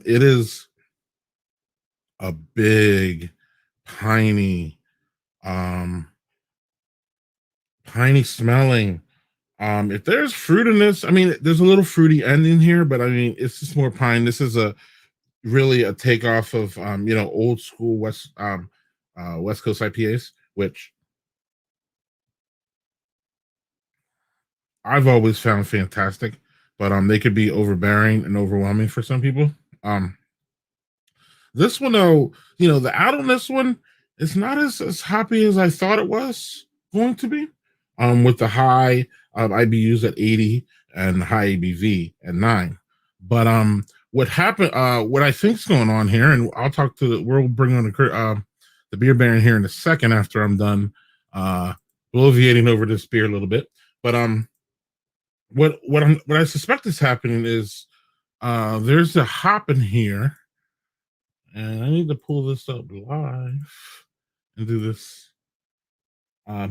[SPEAKER 1] It is a big, piney smelling. If there's fruit in this, I mean, there's a little fruity end in here, but I mean, it's just more pine. This is really a takeoff of old school West Coast IPAs, which I've always found fantastic, but they could be overbearing and overwhelming for some people. This one, though, the out on this one is not as hoppy as I thought it was going to be. With the high IBUs at 80 and high ABV at 9. But what happened? What I think's going on here, and we'll bring on the beer baron here in a second after I'm done bloviating over this beer a little bit. But what I suspect is happening is there's a hop in here. And I need to pull this up live and do this.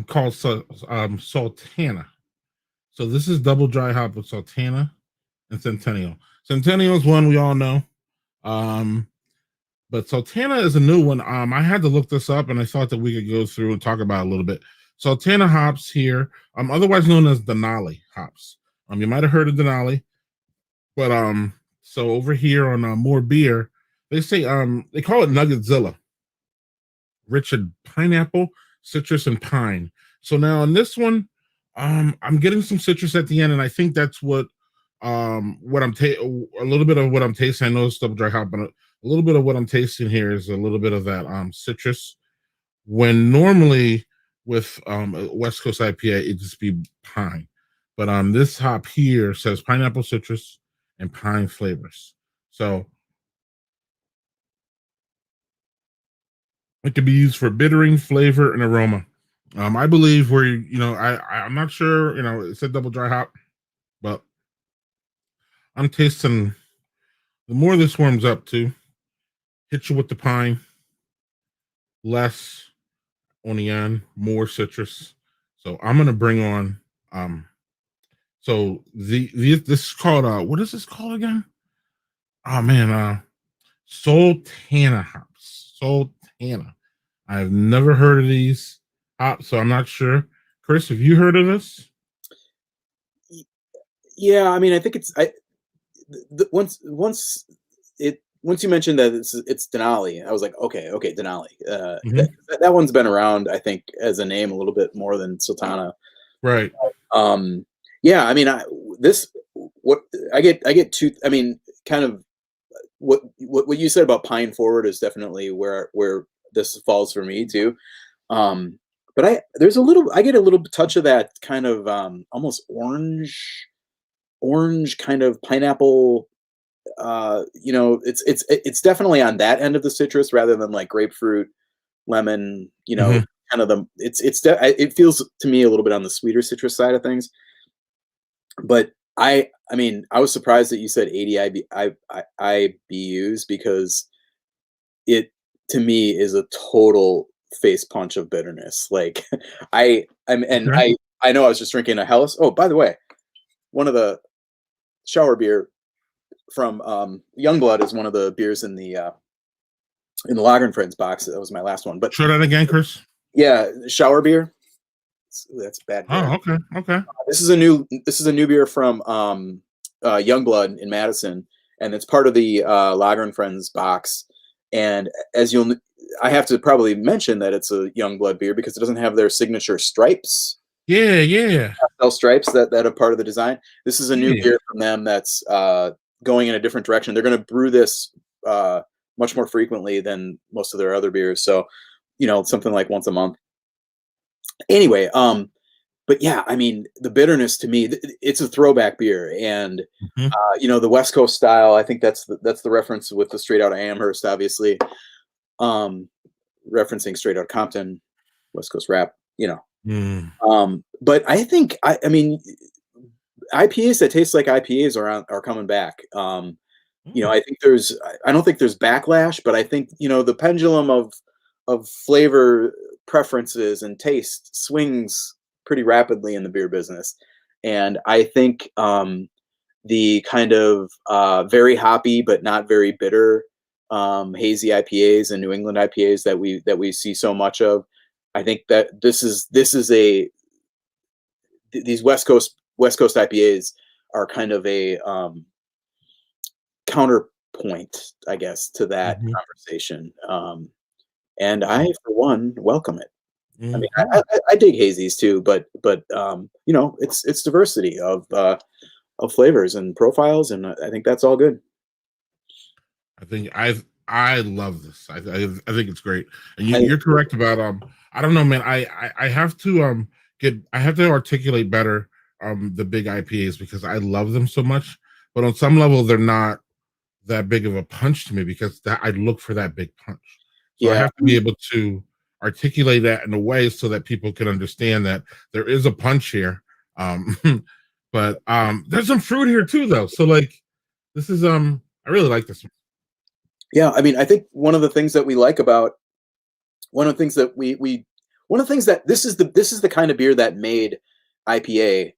[SPEAKER 1] Called Sultana. So this is double dry hop with Sultana and Centennial. Centennial is one we all know. But Sultana is a new one. I had to look this up, and I thought that we could go through and talk about it a little bit. Sultana hops here, otherwise known as Denali hops. You might have heard of Denali, but so over here on More Beer, they say they call it Nuggetsilla. Rich in pineapple, citrus, and pine. So now in this one, I'm getting some citrus at the end, and I think that's what I'm a little bit of what I'm tasting. I know it's double dry hop, but a little bit of what I'm tasting here is a little bit of that citrus. When normally with a West Coast IPA, it'd just be pine. But this hop here says pineapple, citrus, and pine flavors. So it can be used for bittering, flavor, and aroma. I believe I'm not sure, it said double dry hop, but I'm tasting, the more this warms up too, hit you with the pine, less on the end, more citrus. So I'm going to bring on, so this is called, what is this called again? Oh man, Sultana hops. Sultana. I've never heard of these hops, so I'm not sure. Chris, have you heard of this?
[SPEAKER 3] Yeah, I mean, I think once you mentioned that it's Denali, I was like, okay, Denali. That one's been around, I think, as a name a little bit more than Sultana.
[SPEAKER 1] Right.
[SPEAKER 3] Yeah, I mean, I get two. I mean, kind of what you said about Pine Forward is definitely where this falls for me too. But I get a little touch of that kind of almost orange kind of pineapple. It's definitely on that end of the citrus rather than like grapefruit, lemon. Kind of it feels to me a little bit on the sweeter citrus side of things. But I mean, I was surprised that you said 80 IBUs because it to me is a total face punch of bitterness. Like I know I was just drinking a Helles. Oh, by the way, one of the shower beer from Youngblood is one of the beers in the Lager and Friends box. That was my last one. But
[SPEAKER 1] Show that again, Chris.
[SPEAKER 3] yeah, shower beer. That's bad.
[SPEAKER 1] Oh, okay, okay.
[SPEAKER 3] This is a new beer from Youngblood in Madison, and it's part of the Lager and Friends box. And I have to probably mention that it's a Youngblood beer because it doesn't have their signature stripes.
[SPEAKER 1] Yeah.
[SPEAKER 3] Pastel stripes that are part of the design. This is a new beer from them that's going in a different direction. They're going to brew this much more frequently than most of their other beers. So, something like once a month. Anyway, but yeah, I mean, the bitterness to me, it's a throwback beer, and the West Coast style. I think that's the reference with the Straight Out of Amherst, obviously, referencing Straight Out Compton, West Coast rap. But I think I mean, IPAs that taste like IPAs are coming back. I think I don't think there's backlash, but I think the pendulum of flavor preferences and taste swings pretty rapidly in the beer business. And I think the kind of very hoppy but not very bitter hazy IPAs and New England IPAs that we see so much of, I think that these West Coast IPAs are kind of a counterpoint, I guess, to that conversation. And I, for one, welcome it. I mean, I dig hazies too, but it's diversity of flavors and profiles, and I think that's all good.
[SPEAKER 1] I love this. I think it's great, and you're correct about I don't know, man. I have to articulate better the big IPAs because I love them so much, but on some level they're not that big of a punch to me because I look for that big punch. So I have to be able to articulate that in a way so that people can understand that there is a punch here. But there's some fruit here too, though. So like, this is I really like this one.
[SPEAKER 3] Yeah, I mean, I think one of the things that we like about this is the kind of beer that made IPA.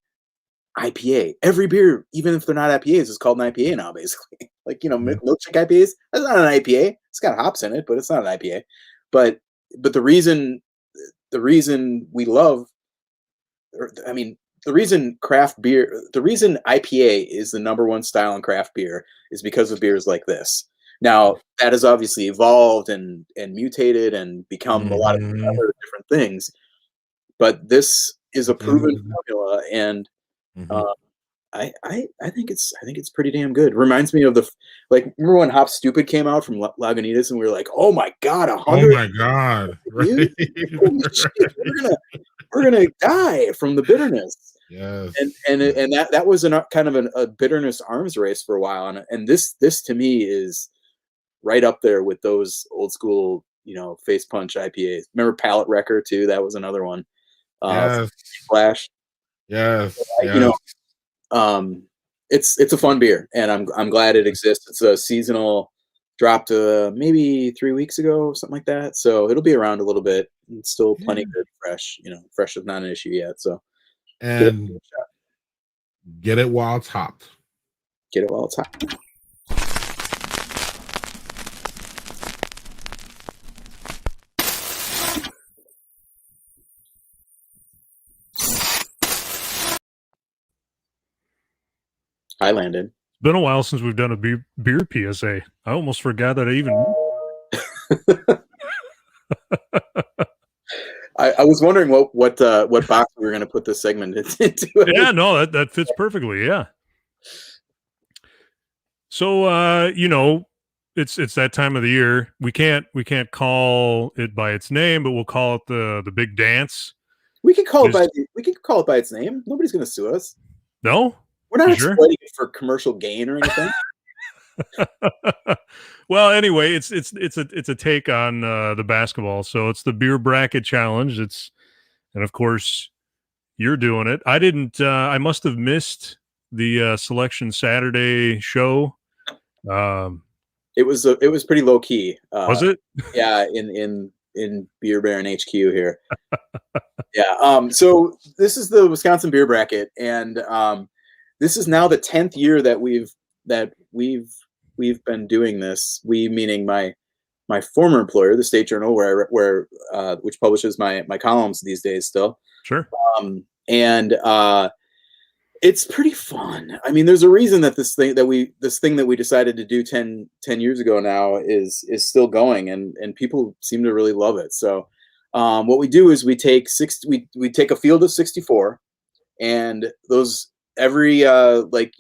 [SPEAKER 3] Every beer, even if they're not IPAs, is called an IPA now, basically. Like, milkshake IPAs, that's not an IPA. It's got hops in it, but it's not an IPA. But the reason we love, the reason IPA is the number one style in craft beer is because of beers like this. Now, that has obviously evolved and mutated and become a lot of other different things, but this is a proven formula, and I think it's pretty damn good. Reminds me of remember when Hop Stupid came out from Lagunitas, and we were like, oh my god, 100!
[SPEAKER 1] Oh my god! Right.
[SPEAKER 3] Holy shit, we're gonna die from the bitterness.
[SPEAKER 1] Yes.
[SPEAKER 3] And that was kind of a bitterness arms race for a while, and this to me is right up there with those old school, face punch IPAs. Remember Palate Wrecker too? That was another one.
[SPEAKER 1] Yes.
[SPEAKER 3] Flash.
[SPEAKER 1] Yes.
[SPEAKER 3] It's a fun beer, and I'm glad it exists. It's a seasonal, dropped maybe 3 weeks ago, something like that. So it'll be around a little bit. It's still plenty good, fresh. Fresh is not an issue yet. So
[SPEAKER 1] and get it while it's hot.
[SPEAKER 3] Get it while it's hot. I landed.
[SPEAKER 2] It's been a while since we've done a beer PSA. I almost forgot that I even.
[SPEAKER 3] I was wondering what box we were going to put this segment into.
[SPEAKER 2] Yeah, no, that fits perfectly. Yeah. So it's that time of the year. We can't call it by its name, but we'll call it the big dance.
[SPEAKER 3] We can call it by its name. Nobody's going to sue us.
[SPEAKER 2] No.
[SPEAKER 3] We're not exploiting it for commercial gain or anything.
[SPEAKER 2] Well, anyway, it's a take on the basketball. So it's the beer bracket challenge. And of course you're doing it. I didn't. I must have missed the Selection Saturday show.
[SPEAKER 3] It was pretty low key.
[SPEAKER 2] Was it?
[SPEAKER 3] Yeah, in Beer Baron HQ here. Yeah. So this is the Wisconsin beer bracket, and this is now the 10th year that we've been doing this. We meaning my former employer, the State Journal, which publishes my columns these days still.
[SPEAKER 2] Sure.
[SPEAKER 3] And it's pretty fun. I mean, there's a reason that this thing that we decided to do 10 years ago now is still going, and people seem to really love it. So what we do is we take a field of 64, and those every like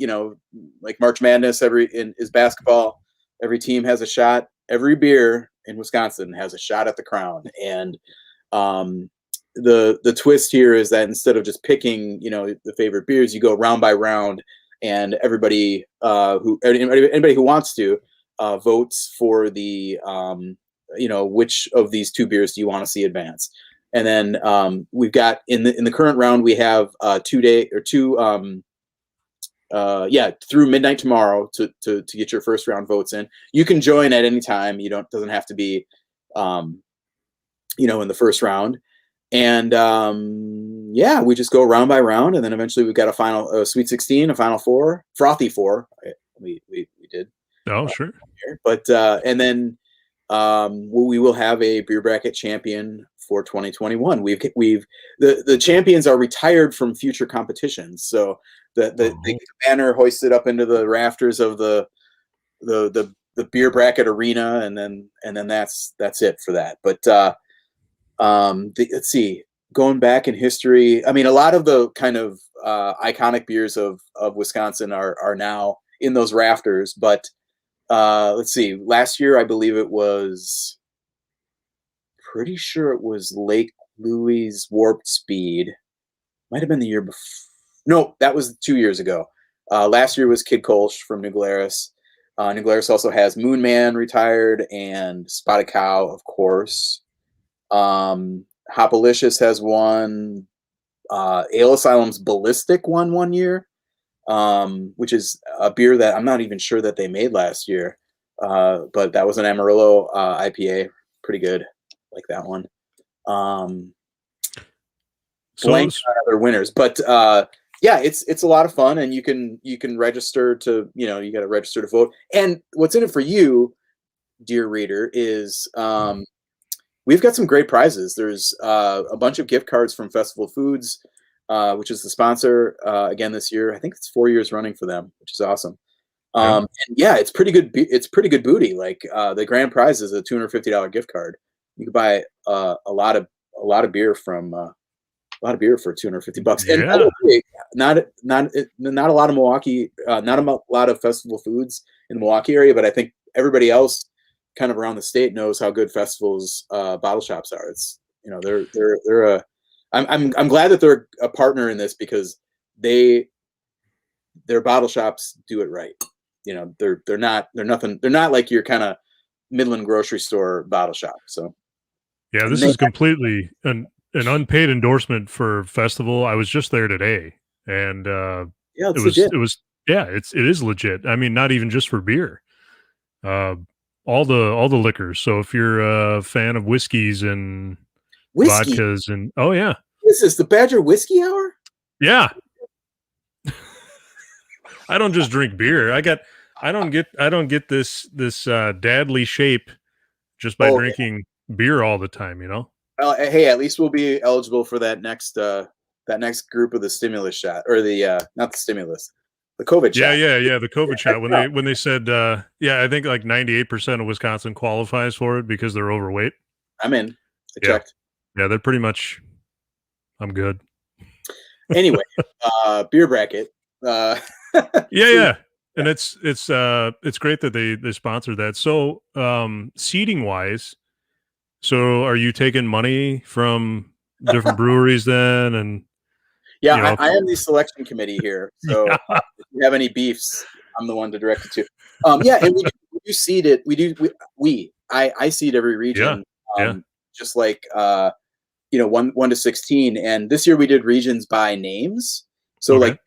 [SPEAKER 3] March Madness is basketball. Every team has a shot. Every beer in Wisconsin has a shot at the crown. And the twist here is that instead of just picking, the favorite beers, you go round by round, and anybody who wants to votes for the which of these two beers do you want to see advance. And then we've got in the current round, we have 2 day or two through midnight tomorrow to get your first round votes in. You can join at any time. Doesn't have to be in the first round. And we just go round by round, and then eventually we've got a final Sweet 16, a Final Four, Frothy Four. We did.
[SPEAKER 2] Oh, sure.
[SPEAKER 3] But and then we will have a beer bracket champion for 2021. The champions are retired from future competitions, so the banner hoisted up into the rafters of the beer bracket arena, and then that's it for that. But let's see, going back in history, I mean, a lot of the kind of iconic beers of Wisconsin are now in those rafters. But let's see, last year I believe it was, pretty sure it was Lake Louise Warped Speed. Might have been the year before. No, that was 2 years ago. Last year was Kid Kolsch from New Glarus. New Glarus also has Moon Man retired and Spotted Cow, of course. Hopalicious has won. Ale Asylum's Ballistic won 1 year, which is a beer that I'm not even sure that they made last year. But that was an Amarillo IPA. Pretty good. Like that one. Blank on other winners. But it's a lot of fun, and you can register to, you got to register to vote. And what's in it for you, dear reader, is we've got some great prizes. There's a bunch of gift cards from Festival Foods, which is the sponsor again this year. I think it's 4 years running for them, which is awesome. And it's pretty good. It's pretty good booty. Like the grand prize is a $250 gift card. You could buy a lot of beer from. A lot of beer for $250, and by the way, not a lot of Milwaukee, not a lot of Festival Foods in the Milwaukee area, but I think everybody else kind of around the state knows how good Festival's bottle shops are. It's I'm glad that they're a partner in this, because their bottle shops do it right. They're not like your kind of Midland grocery store bottle shop. So
[SPEAKER 2] this is completely an unpaid endorsement for Festival. I was just there today, and it is legit. I mean, not even just for beer, all the liquors. So if you're a fan of whiskeys and vodkas, and what
[SPEAKER 3] is this, the Badger Whiskey Hour?
[SPEAKER 2] Yeah. I don't just drink beer. I don't get this dadly shape just by drinking beer all the time,
[SPEAKER 3] Well, hey, at least we'll be eligible for that next group of the stimulus shot, or the not the stimulus, the COVID shot.
[SPEAKER 2] The COVID shot. When they said, I think like 98% of Wisconsin qualifies for it because they're overweight.
[SPEAKER 3] I'm in. I checked.
[SPEAKER 2] Yeah, they're pretty much. I'm good.
[SPEAKER 3] Anyway, beer bracket.
[SPEAKER 2] And it's great that they sponsored that. So seating wise. So are you taking money from different breweries then? And
[SPEAKER 3] I am the selection committee here. So if you have any beefs, I'm the one to direct it to. And we do seed it. I seed every region. Just like 1 to 16. And this year we did regions by names. So like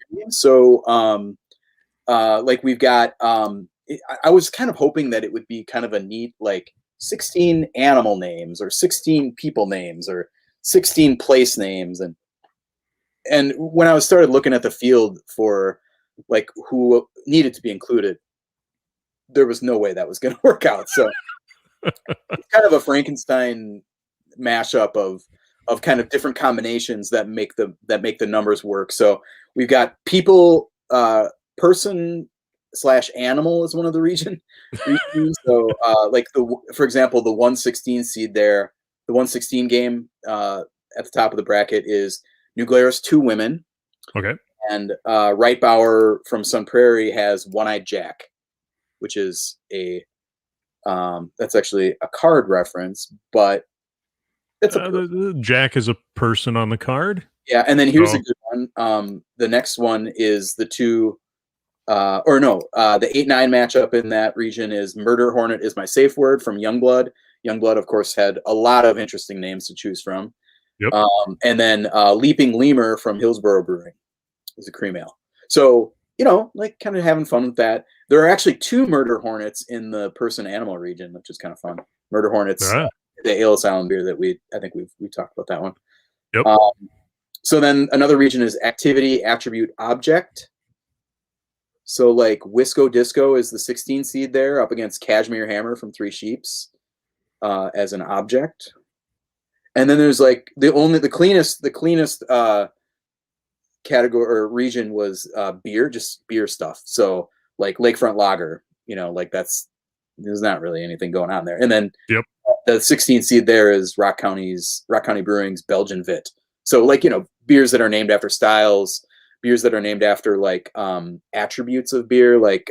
[SPEAKER 3] we've got I was kind of hoping that it would be kind of a neat, like 16 animal names, or 16 people names, or 16 place names. And when I started looking at the field for like who needed to be included, there was no way that was going to work out. So it's kind of a Frankenstein mashup of kind of different combinations that make the numbers work. So we've got people, person / animal is one of the regions. So like for example, the 116 seed there, the 116 game at the top of the bracket is New Glarus 2 Women.
[SPEAKER 2] Okay.
[SPEAKER 3] And Reitbauer from Sun Prairie has One-Eyed Jack, which is that's actually a card reference, but it's
[SPEAKER 2] the Jack is a person on the card.
[SPEAKER 3] Yeah, and then here's a good one. The next one is the 8-9 matchup in that region is Murder Hornet is my safe word from Youngblood. Youngblood, of course, had a lot of interesting names to choose from.
[SPEAKER 2] Yep.
[SPEAKER 3] And then Leaping Lemur from Hillsborough Brewing is a cream ale. So, like kind of having fun with that. There are actually 2 Murder Hornets in the person animal region, which is kind of fun. Murder Hornets, the Ale Asylum beer that I think we talked about that one.
[SPEAKER 2] Yep.
[SPEAKER 3] So then another region is Activity, Attribute, Object. So like Wisco Disco is the 16 seed there up against Cashmere Hammer from Three Sheeps as an object. And then there's like the cleanest category or region was beer, just beer stuff. So like Lakefront Lager, like there's not really anything going on there. And then the 16 seed there is Rock County Brewing's Belgian Vit. So like, beers that are named after styles, beers that are named after like attributes of beer, like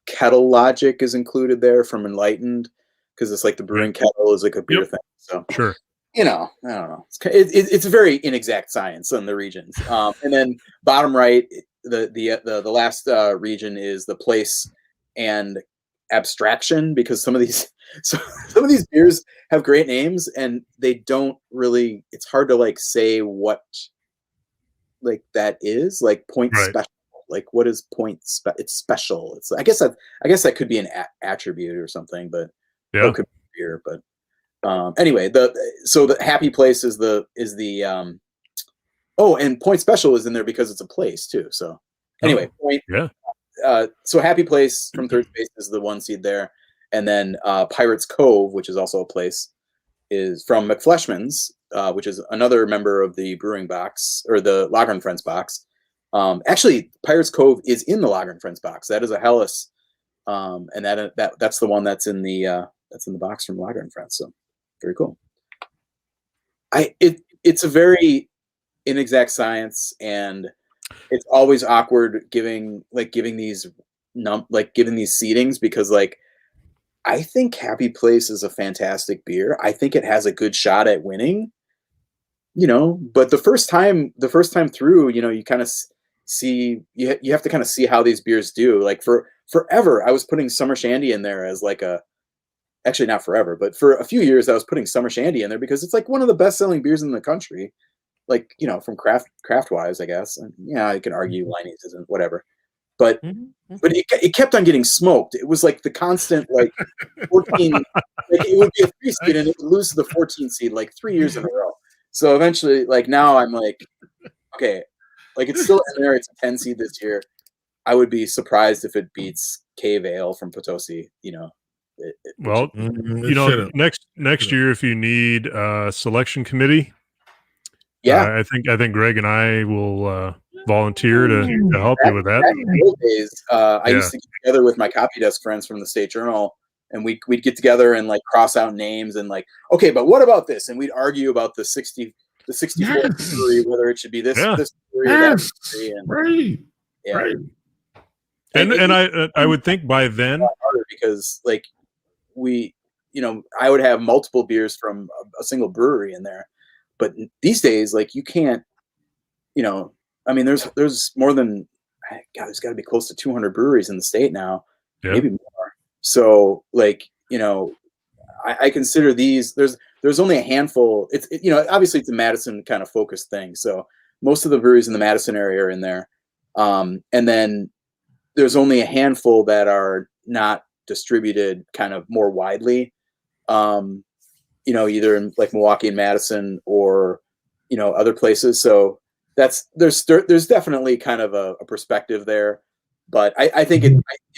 [SPEAKER 3] Kettle Logic is included there from Enlightened because it's like the brewing kettle is like a beer thing. So
[SPEAKER 2] sure,
[SPEAKER 3] I don't know. It's a very inexact science on the regions. And then bottom right, the last region is the place and abstraction, because some of these beers have great names and they don't really. It's hard to like say what like that is like point special. Like what is point? It's special. It's I guess that could be an attribute or something, but it could be beer. But anyway, the happy place is the and point special is in there because it's a place too. So anyway, so happy place from third space is the 1 seed there, and then Pirates Cove, which is also a place, is from McFleshman's, which is another member of the Brewing box or the Lager and Friends box. Actually, Pirates Cove is in the Lager and Friends box. That is a Helles, and that's the one that's in the box from Lager and Friends. So very cool. It's a very inexact science, and it's always awkward giving these seedings, because like I think Happy Place is a fantastic beer. I think it has a good shot at winning. But the first time through, you kind of see you have to kind of see how these beers do. Like for forever, I was putting Summer Shandy in there as like actually not forever, but for a few years I was putting Summer Shandy in there because it's like one of the best selling beers in the country. Like, from craft wise, I guess. And yeah, I can argue Liney's isn't, whatever. But it kept on getting smoked. It was like the constant 14 like it would be a 3 seed and it would lose to the 14 seed like 3 years in a row. So eventually, like now I'm like, okay, like it's still in there. It's a 10 seed this year. I would be surprised if it beats Cave Ale from Potosi,
[SPEAKER 2] next year, if you need a selection committee, I think Greg and I will volunteer to help you with that.
[SPEAKER 3] Back in the old days, I used to get together with my copy desk friends from the State Journal, and we'd get together and like cross out names and like, okay, but what about this? And we'd argue about the 64 brewery, whether it should be this brewery or that brewery. And,
[SPEAKER 1] right.
[SPEAKER 2] And I would think by then,
[SPEAKER 3] because like I would have multiple beers from a single brewery in there, but these days, like you can't, I mean, there's more than, there's got to be close to 200 breweries in the state now, maybe more. So like, I consider these, there's only a handful. It's obviously it's a Madison kind of focused thing. So most of the breweries in the Madison area are in there. And then there's only a handful that are not distributed kind of more widely. either in like Milwaukee and Madison or, other places. So there's definitely kind of a perspective there, but I think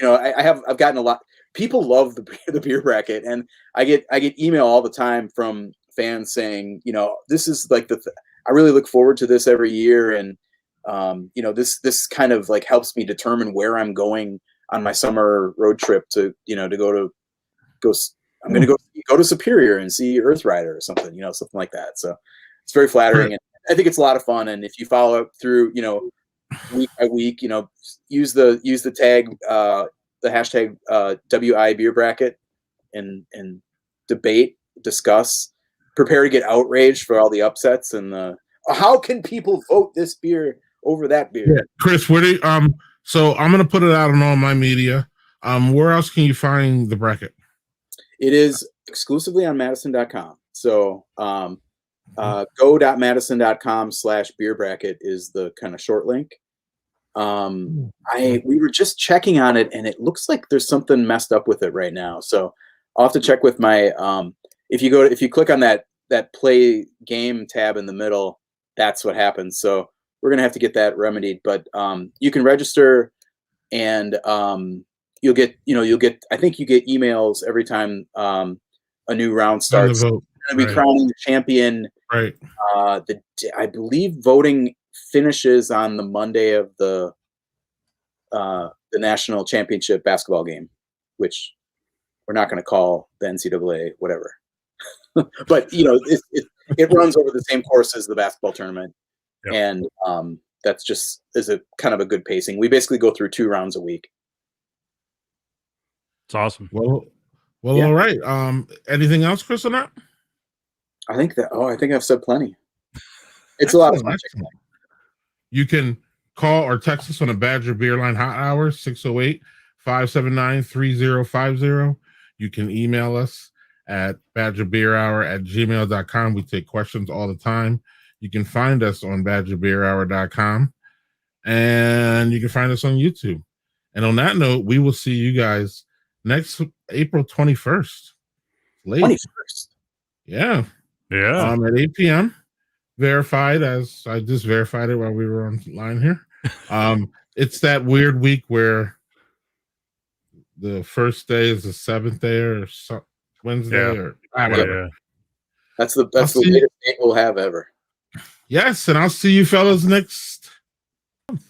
[SPEAKER 3] I've gotten a lot. People love the beer bracket, and I get email all the time from fans saying, this is like I really look forward to this every year. And, this kind of like helps me determine where I'm going on my summer road trip to I'm going to go to Superior and see Earth Rider or something, something like that. So it's very flattering. And I think it's a lot of fun. And if you follow up through, week by week, use the tag, the hashtag WI beer bracket and debate, discuss, prepare to get outraged for all the upsets and how can people vote this beer over that beer?
[SPEAKER 1] Yeah. Chris, where do so I'm gonna put it out on all my media. Where else can you find the bracket?
[SPEAKER 3] It is exclusively on Madison.com. So go.madison.com/beer bracket is the kind of short link. We were just checking on it, and it looks like there's something messed up with it right now. So I'll have to check with my if you click on that play game tab in the middle, that's what happens. So we're gonna have to get that remedied. But you can register, and you'll get I think you get emails every time a new round starts. We're gonna be crowning the champion.
[SPEAKER 1] Right.
[SPEAKER 3] I believe voting finishes on the Monday of the national championship basketball game, which we're not going to call the NCAA whatever. But it runs over the same course as the basketball tournament. Yep. And that's just is a kind of a good pacing. We basically go through 2 rounds a week.
[SPEAKER 2] It's awesome.
[SPEAKER 1] Well, yeah. All right. Anything else, Chris, on that?
[SPEAKER 3] I think I've said plenty. It's a lot of fun.
[SPEAKER 1] You can call or text us on a Badger Beer Line hot hour, 608-579-3050. You can email us at badgerbeerhour@gmail.com. We take questions all the time. You can find us on badgerbeerhour.com, and you can find us on YouTube. And on that note, we will see you guys next April 21st. Late.
[SPEAKER 3] 21st.
[SPEAKER 1] Yeah.
[SPEAKER 2] Yeah.
[SPEAKER 1] At 8 p.m. Verified, as I just verified it while we were online here. It's that weird week where the first day is the 7th day or Wednesday or whatever. Yeah.
[SPEAKER 3] That's the latest date we'll have ever.
[SPEAKER 1] Yes, and I'll see you fellas next month.